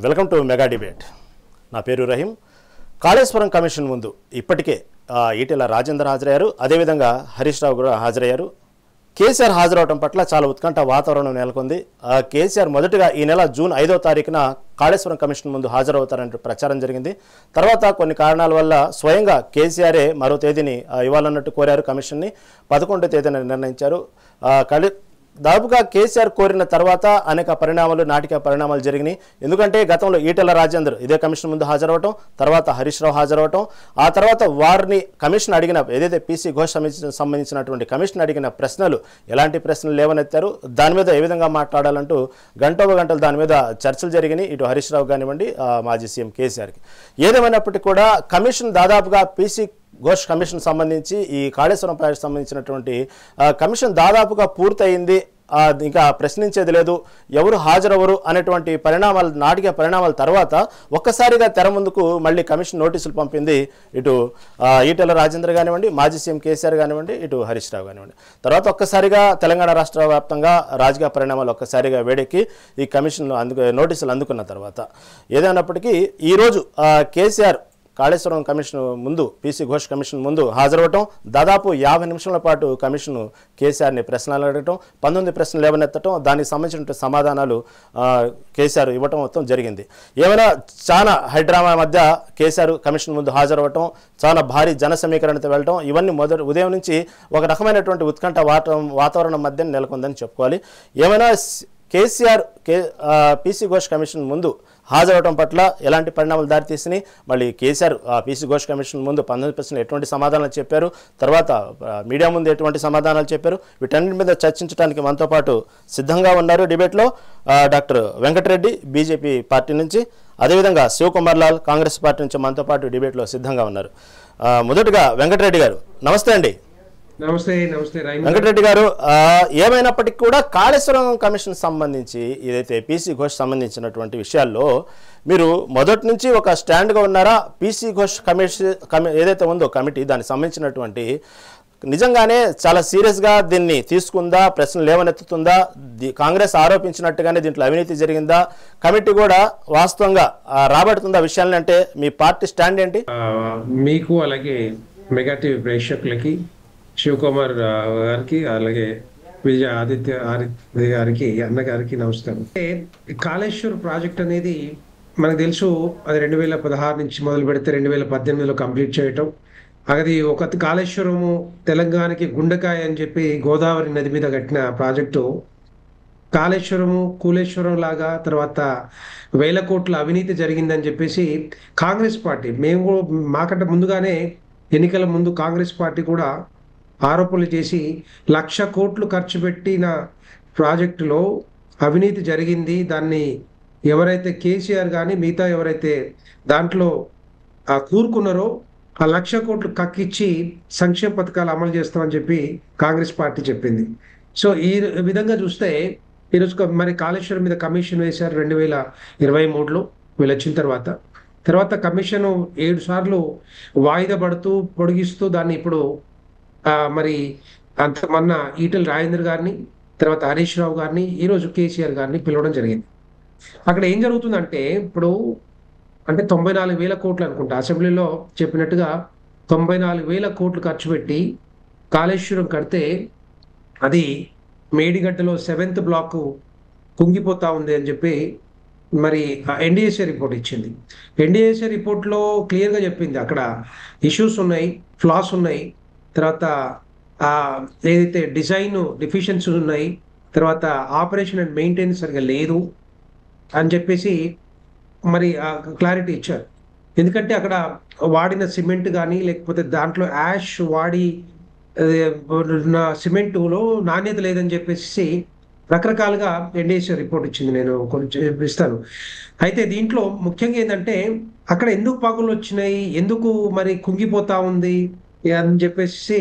Welcome to mega debate. నా పేరు Rahim. Kaleshwaram commission ముందు ఇప్పటికే ఈటెల రాజేందర్ హాజరయ్యారు, అదేవిధంగా హరీష్ రావు కూడా హాజరయ్యారు. కేసీఆర్ హాజరవడం పట్ల చాలా ఉత్కంఠ వాతావరణం నెలకొంది. కేసీఆర్ మొదటగా ఈ నెల జూన్ 5వ తారీఖున కాళేశ్వరం కమిషన్ ముందు హాజరవుతారంటూ ప్రచారం జరిగింది. తర్వాత కొన్ని కారణాల వల్ల స్వయంగా కేసీఆరే మరో తేదీని ఇవ్వాలన్నట్టు కోరారు. కమిషన్ని 11వ తేదీన నిర్ణయించారు. దాదాపుగా కేసీఆర్ కోరిన తర్వాత అనేక నాటిక పరిణామాలు జరిగినాయి. ఎందుకంటే గతంలో ఈటెల రాజేందర్ ఇదే కమిషన్ ముందు హాజరవటం, తర్వాత హరీష్ రావు హాజరవటం, ఆ తర్వాత వారిని కమిషన్ అడిగిన ఏదైతే పీసీ ఘోష్ సంబంధించినటువంటి కమిషన్ అడిగిన ప్రశ్నలు ఎలాంటి ప్రశ్నలు లేవనెత్తారు, దాని మీద ఏ విధంగా మాట్లాడాలంటూ గంటలు దాని మీద చర్చలు జరిగినాయి. ఇటు హరీష్ రావు కానివ్వండి, మాజీ సీఎం కేసీఆర్కి. ఏదేమైనప్పటికీ కూడా కమిషన్ దాదాపుగా పీసీ ఘోష్ కమిషన్ సంబంధించి ఈ కాళేశ్వరం ప్రాజెక్టు సంబంధించినటువంటి కమిషన్ దాదాపుగా పూర్తయింది. ఇంకా ప్రశ్నించేది లేదు, ఎవరు హాజరవరు అనేటువంటి నాటిక పరిణామాల తర్వాత ఒక్కసారిగా తెర ముందుకు మళ్ళీ కమిషన్ నోటీసులు పంపింది. ఇటు ఈటెల రాజేందర్ కానివ్వండి, మాజీ సీఎం కేసీఆర్ కానివ్వండి, ఇటు హరీష్ రావు కానివ్వండి. తర్వాత ఒక్కసారిగా తెలంగాణ రాష్ట్ర వ్యాప్తంగా రాజకీయ పరిణామాలు ఒక్కసారిగా వేడెక్కి ఈ కమిషన్ నోటీసులు అందుకున్న తర్వాత ఏదైనప్పటికీ ఈరోజు కేసీఆర్ కాళేశ్వరం కమిషన్ ముందు, పీసీ ఘోష్ కమిషన్ ముందు హాజరవటం, దాదాపు 50 నిమిషాల పాటు కమిషన్ కేసీఆర్ని ప్రశ్నలు అడగటం, 19 ప్రశ్నలు లేవనెత్తటం, దానికి సంబంధించిన సమాధానాలు కేసీఆర్ ఇవ్వటం మొత్తం జరిగింది. ఏమైనా చాలా హైడ్రామా మధ్య కేసీఆర్ కమిషన్ ముందు హాజరవటం, చాలా భారీ జన సమీకరణతో వెళ్ళటం, ఇవన్నీ ఉదయం నుంచి ఒక రకమైనటువంటి ఉత్కంఠ వాతావరణం మధ్య నెలకొందని చెప్పుకోవాలి. ఏమైనా కేసీఆర్ పీసీ ఘోష్ కమిషన్ ముందు హాజరవడం పట్ల ఎలాంటి పరిణామాలు దారితీసినాయి, మళ్ళీ కేసీఆర్ పీసీ ఘోష్ కమిషన్ ముందు 19% ఎటువంటి సమాధానాలు చెప్పారు, తర్వాత మీడియా ముందు ఎటువంటి సమాధానాలు చెప్పారు, వీటన్నిటి మీద చర్చించడానికి మనతో పాటు సిద్ధంగా ఉన్నారు డిబేట్లో డాక్టర్ వెంకటరెడ్డి బీజేపీ పార్టీ నుంచి, అదేవిధంగా శివకుమార్ లాల్ కాంగ్రెస్ పార్టీ నుంచి మనతో పాటు డిబేట్లో సిద్ధంగా ఉన్నారు. మొదటగా వెంకటరెడ్డి గారు నమస్తే అండి. నమస్తే. వెంకటరెడ్డి గారు, ఏమైనప్పటికీ కూడా కాళేశ్వరం కమిషన్ సంబంధించి ఏదైతే పీసీ ఘోష్ సంబంధించినటువంటి విషయాల్లో మీరు మొదటి నుంచి ఒక స్టాండ్గా ఉన్నారా? పీసీ ఘోష్ కమిషన్ ఏదైతే ఉందో కమిటీ, దానికి సంబంధించినటువంటి నిజంగానే చాలా సీరియస్గా దీన్ని తీసుకుందా, ప్రశ్నలు లేవనెత్తుతుందా, కాంగ్రెస్ ఆరోపించినట్టుగానే దీంట్లో అవినీతి జరిగిందా, కమిటీ కూడా వాస్తవంగా రాబడుతుందా విషయాలని, అంటే మీ పార్టీ స్టాండ్ ఏంటి? మీకు అలాగే మెగా టీవీ ప్రేక్షకులకి, శివకుమార్ గారికి, అలాగే విజయ ఆదిత్య గారికి, అన్నగారికి నమస్కారం. కాళేశ్వర్ ప్రాజెక్ట్ అనేది మనకు తెలుసు, అది 2016 నుంచి మొదలు పెడితే 2018లో కంప్లీట్ చేయటం. అది ఒక కాళేశ్వరము తెలంగాణకి గుండెకాయ అని చెప్పి గోదావరి నది మీద కట్టిన ప్రాజెక్టు కాళేశ్వరము కూలేశ్వరం లాగా తర్వాత 1000 కోట్ల అవినీతి జరిగిందని చెప్పేసి కాంగ్రెస్ పార్టీ, మేము మాకంటే ముందుగానే ఎన్నికల ముందు కాంగ్రెస్ పార్టీ కూడా ఆరోపణలు చేసి 1,00,000 కోట్లు ఖర్చు పెట్టిన ప్రాజెక్టులో అవినీతి జరిగింది, దాన్ని ఎవరైతే కేసీఆర్ కానీ మిగతా ఎవరైతే దాంట్లో కూరుకున్నారో ఆ 1,00,000 కోట్లు కక్కిచ్చి సంక్షేమ పథకాలు అమలు చేస్తామని చెప్పి కాంగ్రెస్ పార్టీ చెప్పింది. సో ఈ విధంగా చూస్తే ఈరోజు మరి కాళేశ్వరం మీద కమిషన్ వేశారు 2023లో. వీళ్ళు వచ్చిన తర్వాత కమిషన్ 7 సార్లు వాయిదా పడుతూ పొడిగిస్తూ దాన్ని ఇప్పుడు మరి మొన్న ఈటెల రాజేందర్ గారిని, తర్వాత హరీష్ రావు గారిని, ఈరోజు కేసీఆర్ గారిని పిలవడం జరిగింది. అక్కడ ఏం జరుగుతుందంటే ఇప్పుడు అంటే 94,000 కోట్లు అనుకుంటా, అసెంబ్లీలో చెప్పినట్టుగా 94,000 కోట్లు ఖర్చు పెట్టి కాళేశ్వరం కడితే అది మేడిగడ్డలో 7th బ్లాక్ కుంగిపోతా ఉంది అని చెప్పి మరి ఎన్డీఏసీ రిపోర్ట్ ఇచ్చింది. ఎన్డీఏసీ రిపోర్ట్లో క్లియర్గా చెప్పింది అక్కడ ఇష్యూస్ ఉన్నాయి, ఫ్లాస్ ఉన్నాయి, తర్వాత ఏదైతే డిజైన్ డెఫిషియన్సీస్ ఉన్నాయి, తర్వాత ఆపరేషన్ అండ్ మెయింటెనెన్స్ సరిగా లేదు అని చెప్పేసి మరి క్లారిటీ ఇచ్చారు. ఎందుకంటే అక్కడ వాడిన సిమెంట్ కానీ లేకపోతే దాంట్లో యాష్ వాడి సిమెంటులో నాణ్యత లేదని చెప్పేసి రకరకాలుగా ఎన్డీఏసీ రిపోర్ట్ ఇచ్చింది. నేను కొంచెం ఇస్తాను. అయితే దీంట్లో ముఖ్యంగా ఏంటంటే అక్కడ ఎందుకు పగులు వచ్చినాయి, ఎందుకు మరి కుంగిపోతా ఉంది అని చెప్పేసి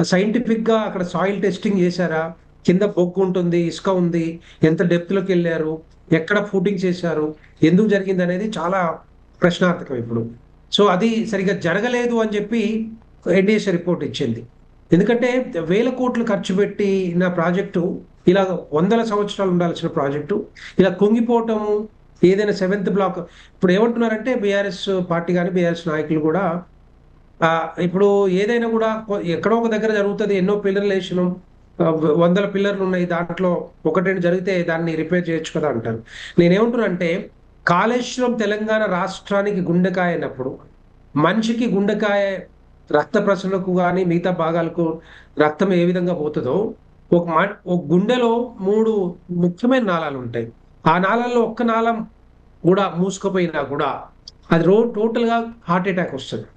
సైంటిఫిక్గా అక్కడ సాయిల్ టెస్టింగ్ చేశారా, కింద బొగ్గు ఉంటుంది, ఇసుక ఉంది, ఎంత డెప్త్లోకి వెళ్ళారు, ఎక్కడ ఫూటింగ్ చేశారు, ఎందుకు జరిగింది అనేది చాలా ప్రశ్నార్థకం ఇప్పుడు. సో అది సరిగా జరగలేదు అని చెప్పి ఎన్డీఏసీ రిపోర్ట్ ఇచ్చింది. ఎందుకంటే 1000 కోట్లు ఖర్చు పెట్టిన ప్రాజెక్టు, ఇలా 100 సంవత్సరాలు ఉండాల్సిన ప్రాజెక్టు ఇలా కుంగిపోవటము, ఏదైనా 7th బ్లాక్ ఇప్పుడు ఏమంటున్నారంటే బీఆర్ఎస్ పార్టీ కానీ బీఆర్ఎస్ నాయకులు కూడా ఇప్పుడు ఏదైనా కూడా ఎక్కడో ఒక దగ్గర జరుగుతుంది, ఎన్నో పిల్లర్లు వేసినాం, వందల పిల్లర్లు ఉన్నాయి, దాంట్లో ఒకటి రెండు జరిగితే దాన్ని రిపేర్ చేయొచ్చు కదా అంటారు. నేనేమంటున్నా అంటే కాళేశ్వరం తెలంగాణ రాష్ట్రానికి గుండెకాయ అయినప్పుడు మనిషికి గుండెకాయ రక్త ప్రసరణకు కానీ మిగతా భాగాలకు రక్తం ఏ విధంగా పోతుందో ఒక గుండెలో 3 ముఖ్యమైన నాళాలు ఉంటాయి. ఆ నాళాల్లో ఒక్క నాళం కూడా మూసుకుపోయినా కూడా అది టోటల్ గా హార్ట్ అటాక్ వస్తుంది,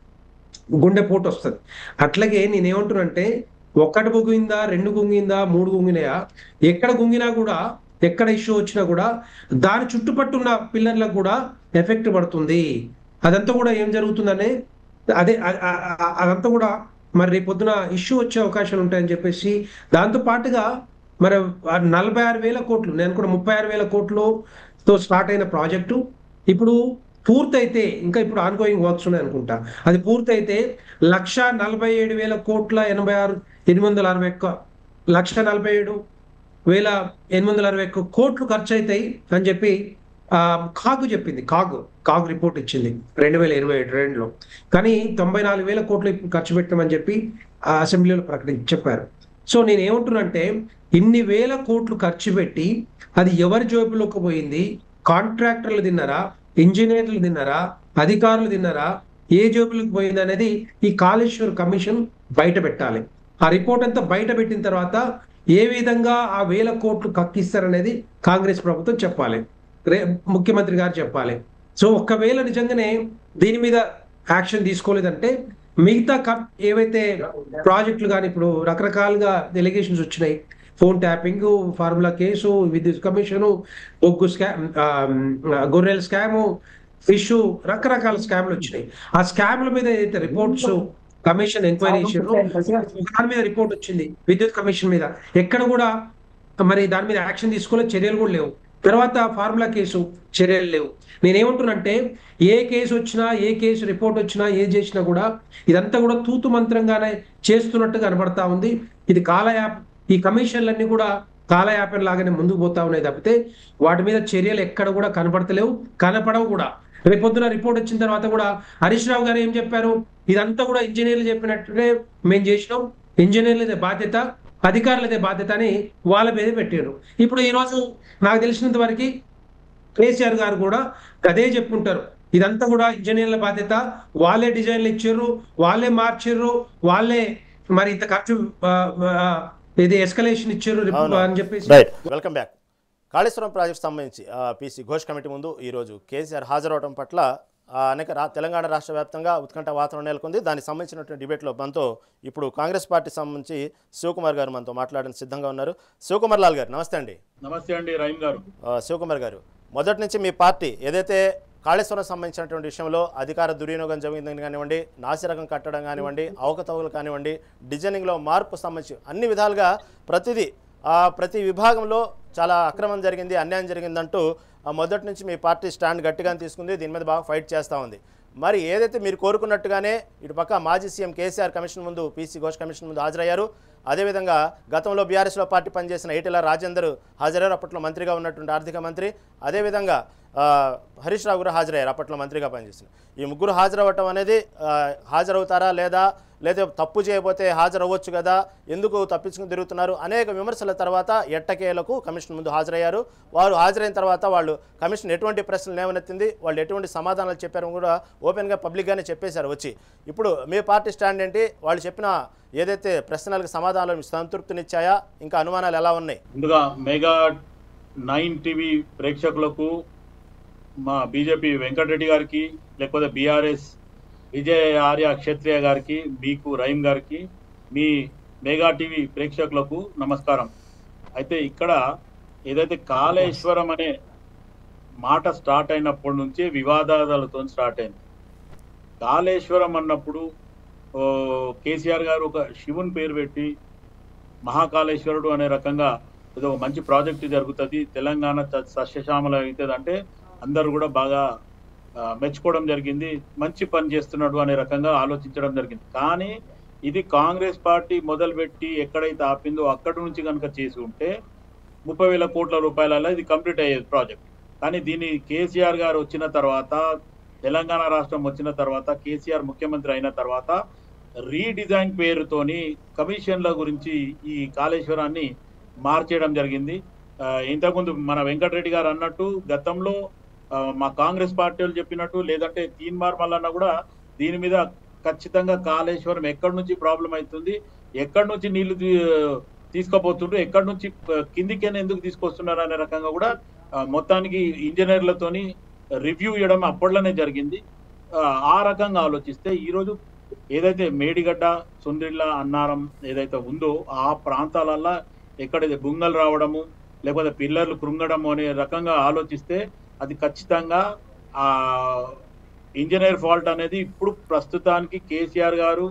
గుండెపోటు వస్తుంది. అట్లాగే నేనేమంటున్నానంటే ఒక్కటి గుంగిందా, 2 గుంగిందా, 3 గుంగినాయా, ఎక్కడ గుంగినా కూడా ఎక్కడ ఇష్యూ వచ్చినా కూడా దాని చుట్టుపట్టున్న పిల్లర్లకు కూడా ఎఫెక్ట్ పడుతుంది. అదంతా కూడా ఏం జరుగుతుందనే అదంతా కూడా మరి రేపు పొద్దున ఇష్యూ వచ్చే అవకాశాలు ఉంటాయని చెప్పేసి దాంతో పాటుగా మరి 46,000 కోట్లు, నేను కూడా 36,000 కోట్లతో స్టార్ట్ అయిన ప్రాజెక్టు ఇప్పుడు పూర్తయితే, ఇంకా ఇప్పుడు ఆన్గోయింగ్ వర్క్స్ ఉన్నాయి అనుకుంటా, అది పూర్తయితే 1,47,000 కోట్ల 1,47,861 కోట్లు ఖర్చు అవుతాయి అని చెప్పి కాగు చెప్పింది. కాగు రిపోర్ట్ ఇచ్చింది 2022లో. కానీ 94,000 కోట్లు ఖర్చు పెట్టామని చెప్పి అసెంబ్లీలో చెప్పారు. సో నేను ఏమంటున్నానంటే ఇన్ని వేల కోట్లు ఖర్చు పెట్టి అది ఎవరి జోబులోకి పోయింది, కాంట్రాక్టర్లు తిన్నారా, ఇంజనీర్లు తిన్నారా, అధికారులు తిన్నారా, ఏ జోబులకు పోయింది అనేది ఈ కాళేశ్వర్ కమిషన్ బయట పెట్టాలి. ఆ రిపోర్ట్ అంతా బయట పెట్టిన తర్వాత ఏ విధంగా ఆ 1,000 కోట్లు కక్కిస్తారనేది కాంగ్రెస్ ప్రభుత్వం చెప్పాలి, ముఖ్యమంత్రి గారు చెప్పాలి. సో ఒకవేళ నిజంగానే దీని మీద యాక్షన్ తీసుకోలేదంటే మిగతా ఏవైతే ప్రాజెక్టులు కానీ ఇప్పుడు రకరకాలుగా ఎలిగేషన్స్ వచ్చినాయి, ఫోన్ ట్యాపింగ్, ఫార్ములా కేసు, విద్యుత్ కమిషను, బొగ్గు స్కామ్, గొర్రెల స్కాము, ఫిష్, రకరకాల స్కామ్లు వచ్చినాయి. ఆ స్కామ్ల మీద ఏదైతే రిపోర్ట్స్ కమిషన్ ఎంక్వైరీ చేసారు, దాని మీద రిపోర్ట్ వచ్చింది విద్యుత్ కమిషన్ మీద, ఎక్కడ కూడా మరి దాని మీద యాక్షన్ తీసుకోలేదు, చర్యలు కూడా లేవు. తర్వాత ఫార్ములా కేసు చర్యలు లేవు. నేనేమంటున్నానంటే ఏ కేసు వచ్చినా, ఏ కేసు రిపోర్ట్ వచ్చినా, ఏం చేసినా కూడా ఇదంతా కూడా తూతు మంత్రంగానే చేస్తున్నట్టు కనబడతా ఉంది. ఇది ఈ కమిషన్లన్నీ కూడా కాలయాపన లాగానే ముందుకు పోతా ఉన్నాయి తప్పితే వాటి మీద చర్యలు ఎక్కడ కూడా కనపడతలేవు, కనపడవు కూడా. రేపొద్దున రిపోర్ట్ వచ్చిన తర్వాత కూడా హరీష్ రావు గారు ఏం చెప్పారు, ఇదంతా కూడా ఇంజనీర్లు చెప్పినట్టునే మేము చేసినాం, ఇంజనీర్లదే బాధ్యత, అధికారులదే బాధ్యత అని వాళ్ళ మీద పెట్టారు. ఇప్పుడు ఈరోజు నాకు తెలిసినంత వరకు కేసీఆర్ గారు కూడా అదే చెప్పుకుంటారు, ఇదంతా కూడా ఇంజనీర్ల బాధ్యత, వాళ్ళే డిజైన్లు ఇచ్చారు, వాళ్ళే మార్చారు, వాళ్ళే మరి ఇంత ఖర్చు ఇది ఎస్కలేషన్ ఇచ్చారు అని చెప్పేసి. Right, welcome back. Kaleshwaram project సంబంధించి పీసీ ఘోష్ కమిటీ ముందు ఈరోజు కేసీఆర్ హాజరవడం పట్ల అనేక తెలంగాణ రాష్ట్ర వ్యాప్తంగా ఉత్కంఠ వాతావరణం నెలకొంది. దానికి సంబంధించినటువంటి డిబేట్లో మనతో ఇప్పుడు కాంగ్రెస్ పార్టీ సంబంధించి శివకుమార్ గారు మనతో మాట్లాడడానికి సిద్ధంగా ఉన్నారు. శివకుమార్ లాల్ గారు నమస్తే అండి. నమస్తే అండి రహీం గారు. శివకుమార్ గారు, మొదటి నుంచి మీ పార్టీ ఏదైతే కాళేశ్వరం సంబంధించినటువంటి విషయంలో అధికార దుర్వినియోగం జరిగిందని కానివ్వండి, నాసిరకం కట్టడం కానివ్వండి, అవకతవకలు కానివ్వండి, డిజైనింగ్లో మార్పు సంబంధించి అన్ని విధాలుగా ప్రతి విభాగంలో చాలా అక్రమం జరిగింది, అన్యాయం జరిగిందంటూ మొదటి నుంచి మీ పార్టీ స్టాండ్ గట్టిగానే తీసుకుంది, దీని మీద బాగా ఫైట్ చేస్తూ ఉంది. మరి ఏదైతే మీరు కోరుకున్నట్టుగానే ఇటు పక్క మాజీ సీఎం కేసీఆర్ కమిషన్ ముందు, పీసీ ఘోష్ కమిషన్ ముందు హాజరయ్యారు. అదేవిధంగా గతంలో బీఆర్ఎస్లో పార్టీ పనిచేసిన ఈటెల రాజేందర్ హాజరయ్యారు, అప్పట్లో మంత్రిగా ఉన్నటువంటి ఆర్థిక మంత్రి. అదేవిధంగా హరీష్ రావు కూడా హాజరయ్యారు, అప్పట్లో మంత్రిగా పనిచేసిన. ఈ ముగ్గురు హాజరవ్వటం అనేది హాజరవుతారా లేదా తప్పు చేయబోతే హాజరవ్వచ్చు కదా, ఎందుకు తప్పించుకుని తిరుగుతున్నారు అనేక విమర్శల తర్వాత ఎట్టకేలకు కమిషన్ ముందు హాజరయ్యారు. వారు హాజరైన తర్వాత వాళ్ళు కమిషన్ ఎటువంటి ప్రశ్నలు లేవనెత్తింది, వాళ్ళు ఎటువంటి సమాధానాలు చెప్పారు కూడా ఓపెన్గా పబ్లిక్గానే చెప్పేశారు వచ్చి. ఇప్పుడు మీ పార్టీ స్టాండ్ ఏంటి, వాళ్ళు చెప్పిన ఏదైతే ప్రశ్నలకు సమాధానాలు సంతృప్తినిచ్చాయా, ఇంకా అనుమానాలు ఎలా ఉన్నాయి? ముందుగా మెగా 9 టీవీ ప్రేక్షకులకు, మా బీజేపీ వెంకటరెడ్డి గారికి, లేకపోతే బీఆర్ఎస్ విజయ ఆర్య క్షత్రియ గారికి, మీకు రహీం గారికి, మీ మెగా టీవీ ప్రేక్షకులకు నమస్కారం. అయితే ఇక్కడ ఏదైతే కాళేశ్వరం అనే మాట స్టార్ట్ అయినప్పటి నుంచి వివాదాలతో స్టార్ట్ అయింది. కాళేశ్వరం అన్నప్పుడు కేసీఆర్ గారు ఒక శివుని పేరు పెట్టి మహాకాళేశ్వరుడు అనే రకంగా ఏదో మంచి ప్రాజెక్టు జరుగుతుంది, తెలంగాణ సస్యశ్యామలం అవుతుంది అంటే అందరూ కూడా బాగా మెచ్చుకోవడం జరిగింది, మంచి పని చేస్తున్నాడు అనే రకంగా ఆలోచించడం జరిగింది. కానీ ఇది కాంగ్రెస్ పార్టీ మొదలుపెట్టి ఎక్కడైతే ఆపిందో అక్కడి నుంచి కనుక చేసి ఉంటే 30,000 కోట్ల రూపాయలలో ఇది కంప్లీట్ అయ్యేది ప్రాజెక్ట్. కానీ దీన్ని కేసీఆర్ గారు వచ్చిన తర్వాత, తెలంగాణ రాష్ట్రం వచ్చిన తర్వాత, కేసీఆర్ ముఖ్యమంత్రి అయిన తర్వాత రీడిజైన్ పేరుతోని కమిషన్ల గురించి ఈ కాళేశ్వరాన్ని మార్చేయడం జరిగింది. ఇంతకుముందు మన వెంకటరెడ్డి గారు అన్నట్టు గతంలో మా కాంగ్రెస్ పార్టీ వాళ్ళు చెప్పినట్టు, లేదంటే తీన్మార్ మల్లన్న కూడా దీని మీద ఖచ్చితంగా కాళేశ్వరం ఎక్కడి నుంచి ప్రాబ్లం అవుతుంది, ఎక్కడి నుంచి నీళ్లు తీసుకుపోతుండ్రు, ఎక్కడి నుంచి కిందికైనా ఎందుకు తీసుకొస్తున్నారు అనే రకంగా కూడా మొత్తానికి ఇంజనీర్లతోని రివ్యూ ఇవ్వడం అప్పట్లోనే జరిగింది. ఆ రకంగా ఆలోచిస్తే ఈరోజు ఏదైతే మేడిగడ్డ, సుందిళ్ళ, అన్నారం ఏదైతే ఉందో ఆ ప్రాంతాలల్లో ఎక్కడైతే బుంగలు రావడము లేకపోతే పిల్లర్లు కృంగడము అనే రకంగా ఆలోచిస్తే అది ఖచ్చితంగా ఆ ఇంజనీర్ ఫాల్ట్ అనేది ఇప్పుడు ప్రస్తుతానికి కేసీఆర్ గారు,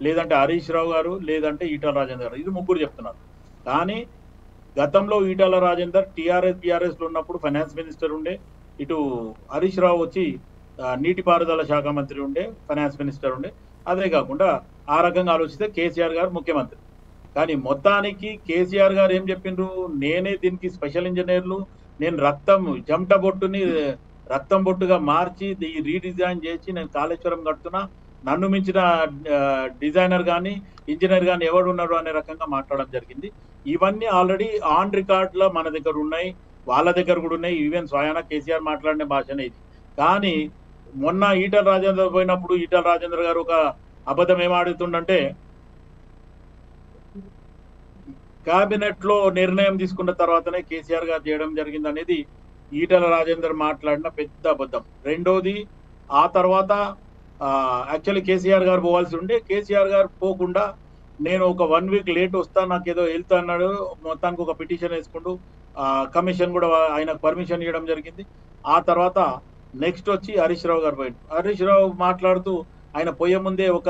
లేదంటే హరీష్ రావు గారు, లేదంటే ఈటల రాజేందర్ గారు, ఇది ముగ్గురు చెప్తున్నారు. కానీ గతంలో ఈటల రాజేందర్ బీఆర్ఎస్లో ఉన్నప్పుడు ఫైనాన్స్ మినిస్టర్ ఉండే, ఇటు హరీష్ రావు వచ్చి నీటిపారుదల శాఖ మంత్రి ఉండే, ఫైనాన్స్ మినిస్టర్ ఉండే. అదే కాకుండా ఆ రకంగా ఆలోచిస్తే కేసీఆర్ గారు ముఖ్యమంత్రి. కానీ మొత్తానికి కేసీఆర్ గారు ఏం చెప్పిండ్రు, నేనే దీనికి స్పెషల్ ఇంజనీర్లు, నేను చెమట బొట్టుని రక్తం బొట్టుగా మార్చి ఈ రీడిజైన్ చేసి నేను కాళేశ్వరం కడుతున్నా, నన్ను మించిన డిజైనర్ కానీ ఇంజనీర్ కానీ ఎవరు ఉన్నారు అనే రకంగా మాట్లాడడం జరిగింది. ఇవన్నీ ఆల్రెడీ ఆన్ రికార్డులో మన దగ్గర ఉన్నాయి, వాళ్ళ దగ్గర కూడా ఉన్నాయి. ఈవెన్ స్వయానా కేసీఆర్ మాట్లాడిన భాషనే ఇది. కానీ మొన్న ఈటల రాజేందర్ పోయినప్పుడు ఈటల రాజేందర్ గారు ఒక అబద్ధం ఏమాడుతుండంటే, కేబినెట్ లో నిర్ణయం తీసుకున్న తర్వాతనే కేసీఆర్ గారు చేయడం జరిగింది అనేది ఈటల రాజేందర్ మాట్లాడిన పెద్ద అబద్ధం. రెండోది, ఆ తర్వాత యాక్చువల్లీ కేసీఆర్ గారు పోవాల్సి ఉండే, కేసీఆర్ గారు పోకుండా నేను ఒక 1 వీక్ లేట్ వస్తా, నాకు ఏదో వెళ్తా అన్నాడు. మొత్తానికి ఒక పిటిషన్ వేసుకుంటూ కమిషన్ కూడా ఆయనకు పర్మిషన్ ఇవ్వడం జరిగింది. ఆ తర్వాత నెక్స్ట్ వచ్చి హరీష్ రావు గారు పోయింది. హరీష్ రావు మాట్లాడుతూ ఆయన పోయే ముందే ఒక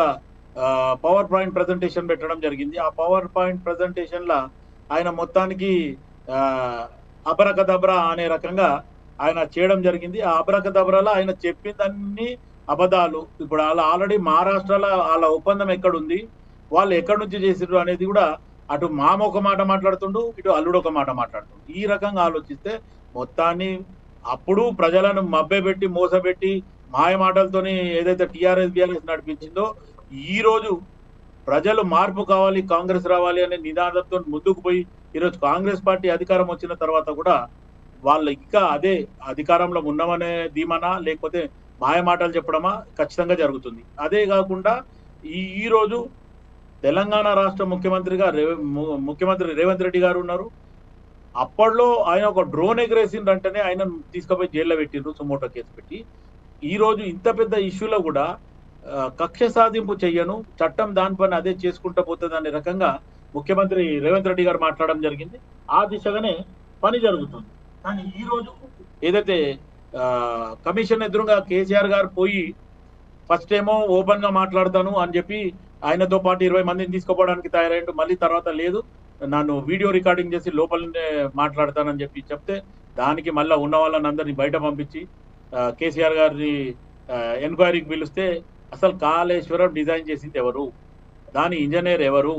పవర్ పాయింట్ ప్రజెంటేషన్ పెట్టడం జరిగింది. ఆ పవర్ పాయింట్ ప్రజెంటేషన్ లా ఆయన మొత్తానికి అబరకదబ్రా అనే రకంగా ఆయన చేయడం జరిగింది. ఆ అబరకదబ్రాలో ఆయన చెప్పిందన్ని అబద్ధాలు. ఇప్పుడు వాళ్ళ ఆల్రెడీ మహారాష్ట్రలో వాళ్ళ ఒప్పందం ఎక్కడుంది, వాళ్ళు ఎక్కడి నుంచి చేసిర్రు అనేది కూడా అటు మామ ఒక మాట మాట్లాడుతుండు, ఇటు అల్లుడు ఒక మాట మాట్లాడుతుండు. ఈ రకంగా ఆలోచిస్తే మొత్తాన్ని అప్పుడు ప్రజలను మభ్యపెట్టి మోసపెట్టి మాయ మాటలతోని ఏదైతే బీఆర్ఎస్ నడిపించిందో, ఈ రోజు ప్రజలు మార్పు కావాలి, కాంగ్రెస్ రావాలి అనే నినాదంతో ముందుకు పోయి ఈరోజు కాంగ్రెస్ పార్టీ అధికారం వచ్చిన తర్వాత కూడా వాళ్ళు ఇంకా అదే అధికారంలో ఉన్నామనే ధీమనా, లేకపోతే మాయ మాటలు చెప్పడమా ఖచ్చితంగా జరుగుతుంది. అదే కాకుండా ఈ రోజు తెలంగాణ రాష్ట్ర ముఖ్యమంత్రిగా ముఖ్యమంత్రి రేవంత్ రెడ్డి గారు ఉన్నారు. అప్పట్లో ఆయన ఒక డ్రోన్ ఎగరేసిందంటేనే ఆయన తీసుకుపోయి జైల్లో పెట్టిండ్రు, సుమోటో కేసు పెట్టి. ఈ రోజు ఇంత పెద్ద ఇష్యూలో కూడా కక్ష సాధింపు చెయ్యను, చట్టం దానిపైన అదే చేసుకుంటూ పోతుంది అనే రకంగా ముఖ్యమంత్రి రేవంత్ రెడ్డి గారు మాట్లాడడం జరిగింది. ఆ దిశగానే పని జరుగుతుంది. కానీ ఈ రోజు ఏదైతే కమిషన్ ఎదురుగా కేసీఆర్ గారు పోయి ఫస్ట్ ఏమో ఓపెన్ గా మాట్లాడతాను అని చెప్పి ఆయనతో పాటు 20 మందిని తీసుకుపోవడానికి తయారైండు. మళ్ళీ తర్వాత లేదు, నన్ను వీడియో రికార్డింగ్ చేసి లోపలనే మాట్లాడతానని చెప్పి చెప్తే, దానికి మళ్ళీ ఉన్న వాళ్ళని అందరినీ బయట పంపించి కేసీఆర్ గారిని ఎంక్వైరీకి పిలిస్తే అసలు కాళేశ్వరం డిజైన్ చేసింది ఎవరు, దాని ఇంజనీర్ ఎవరు,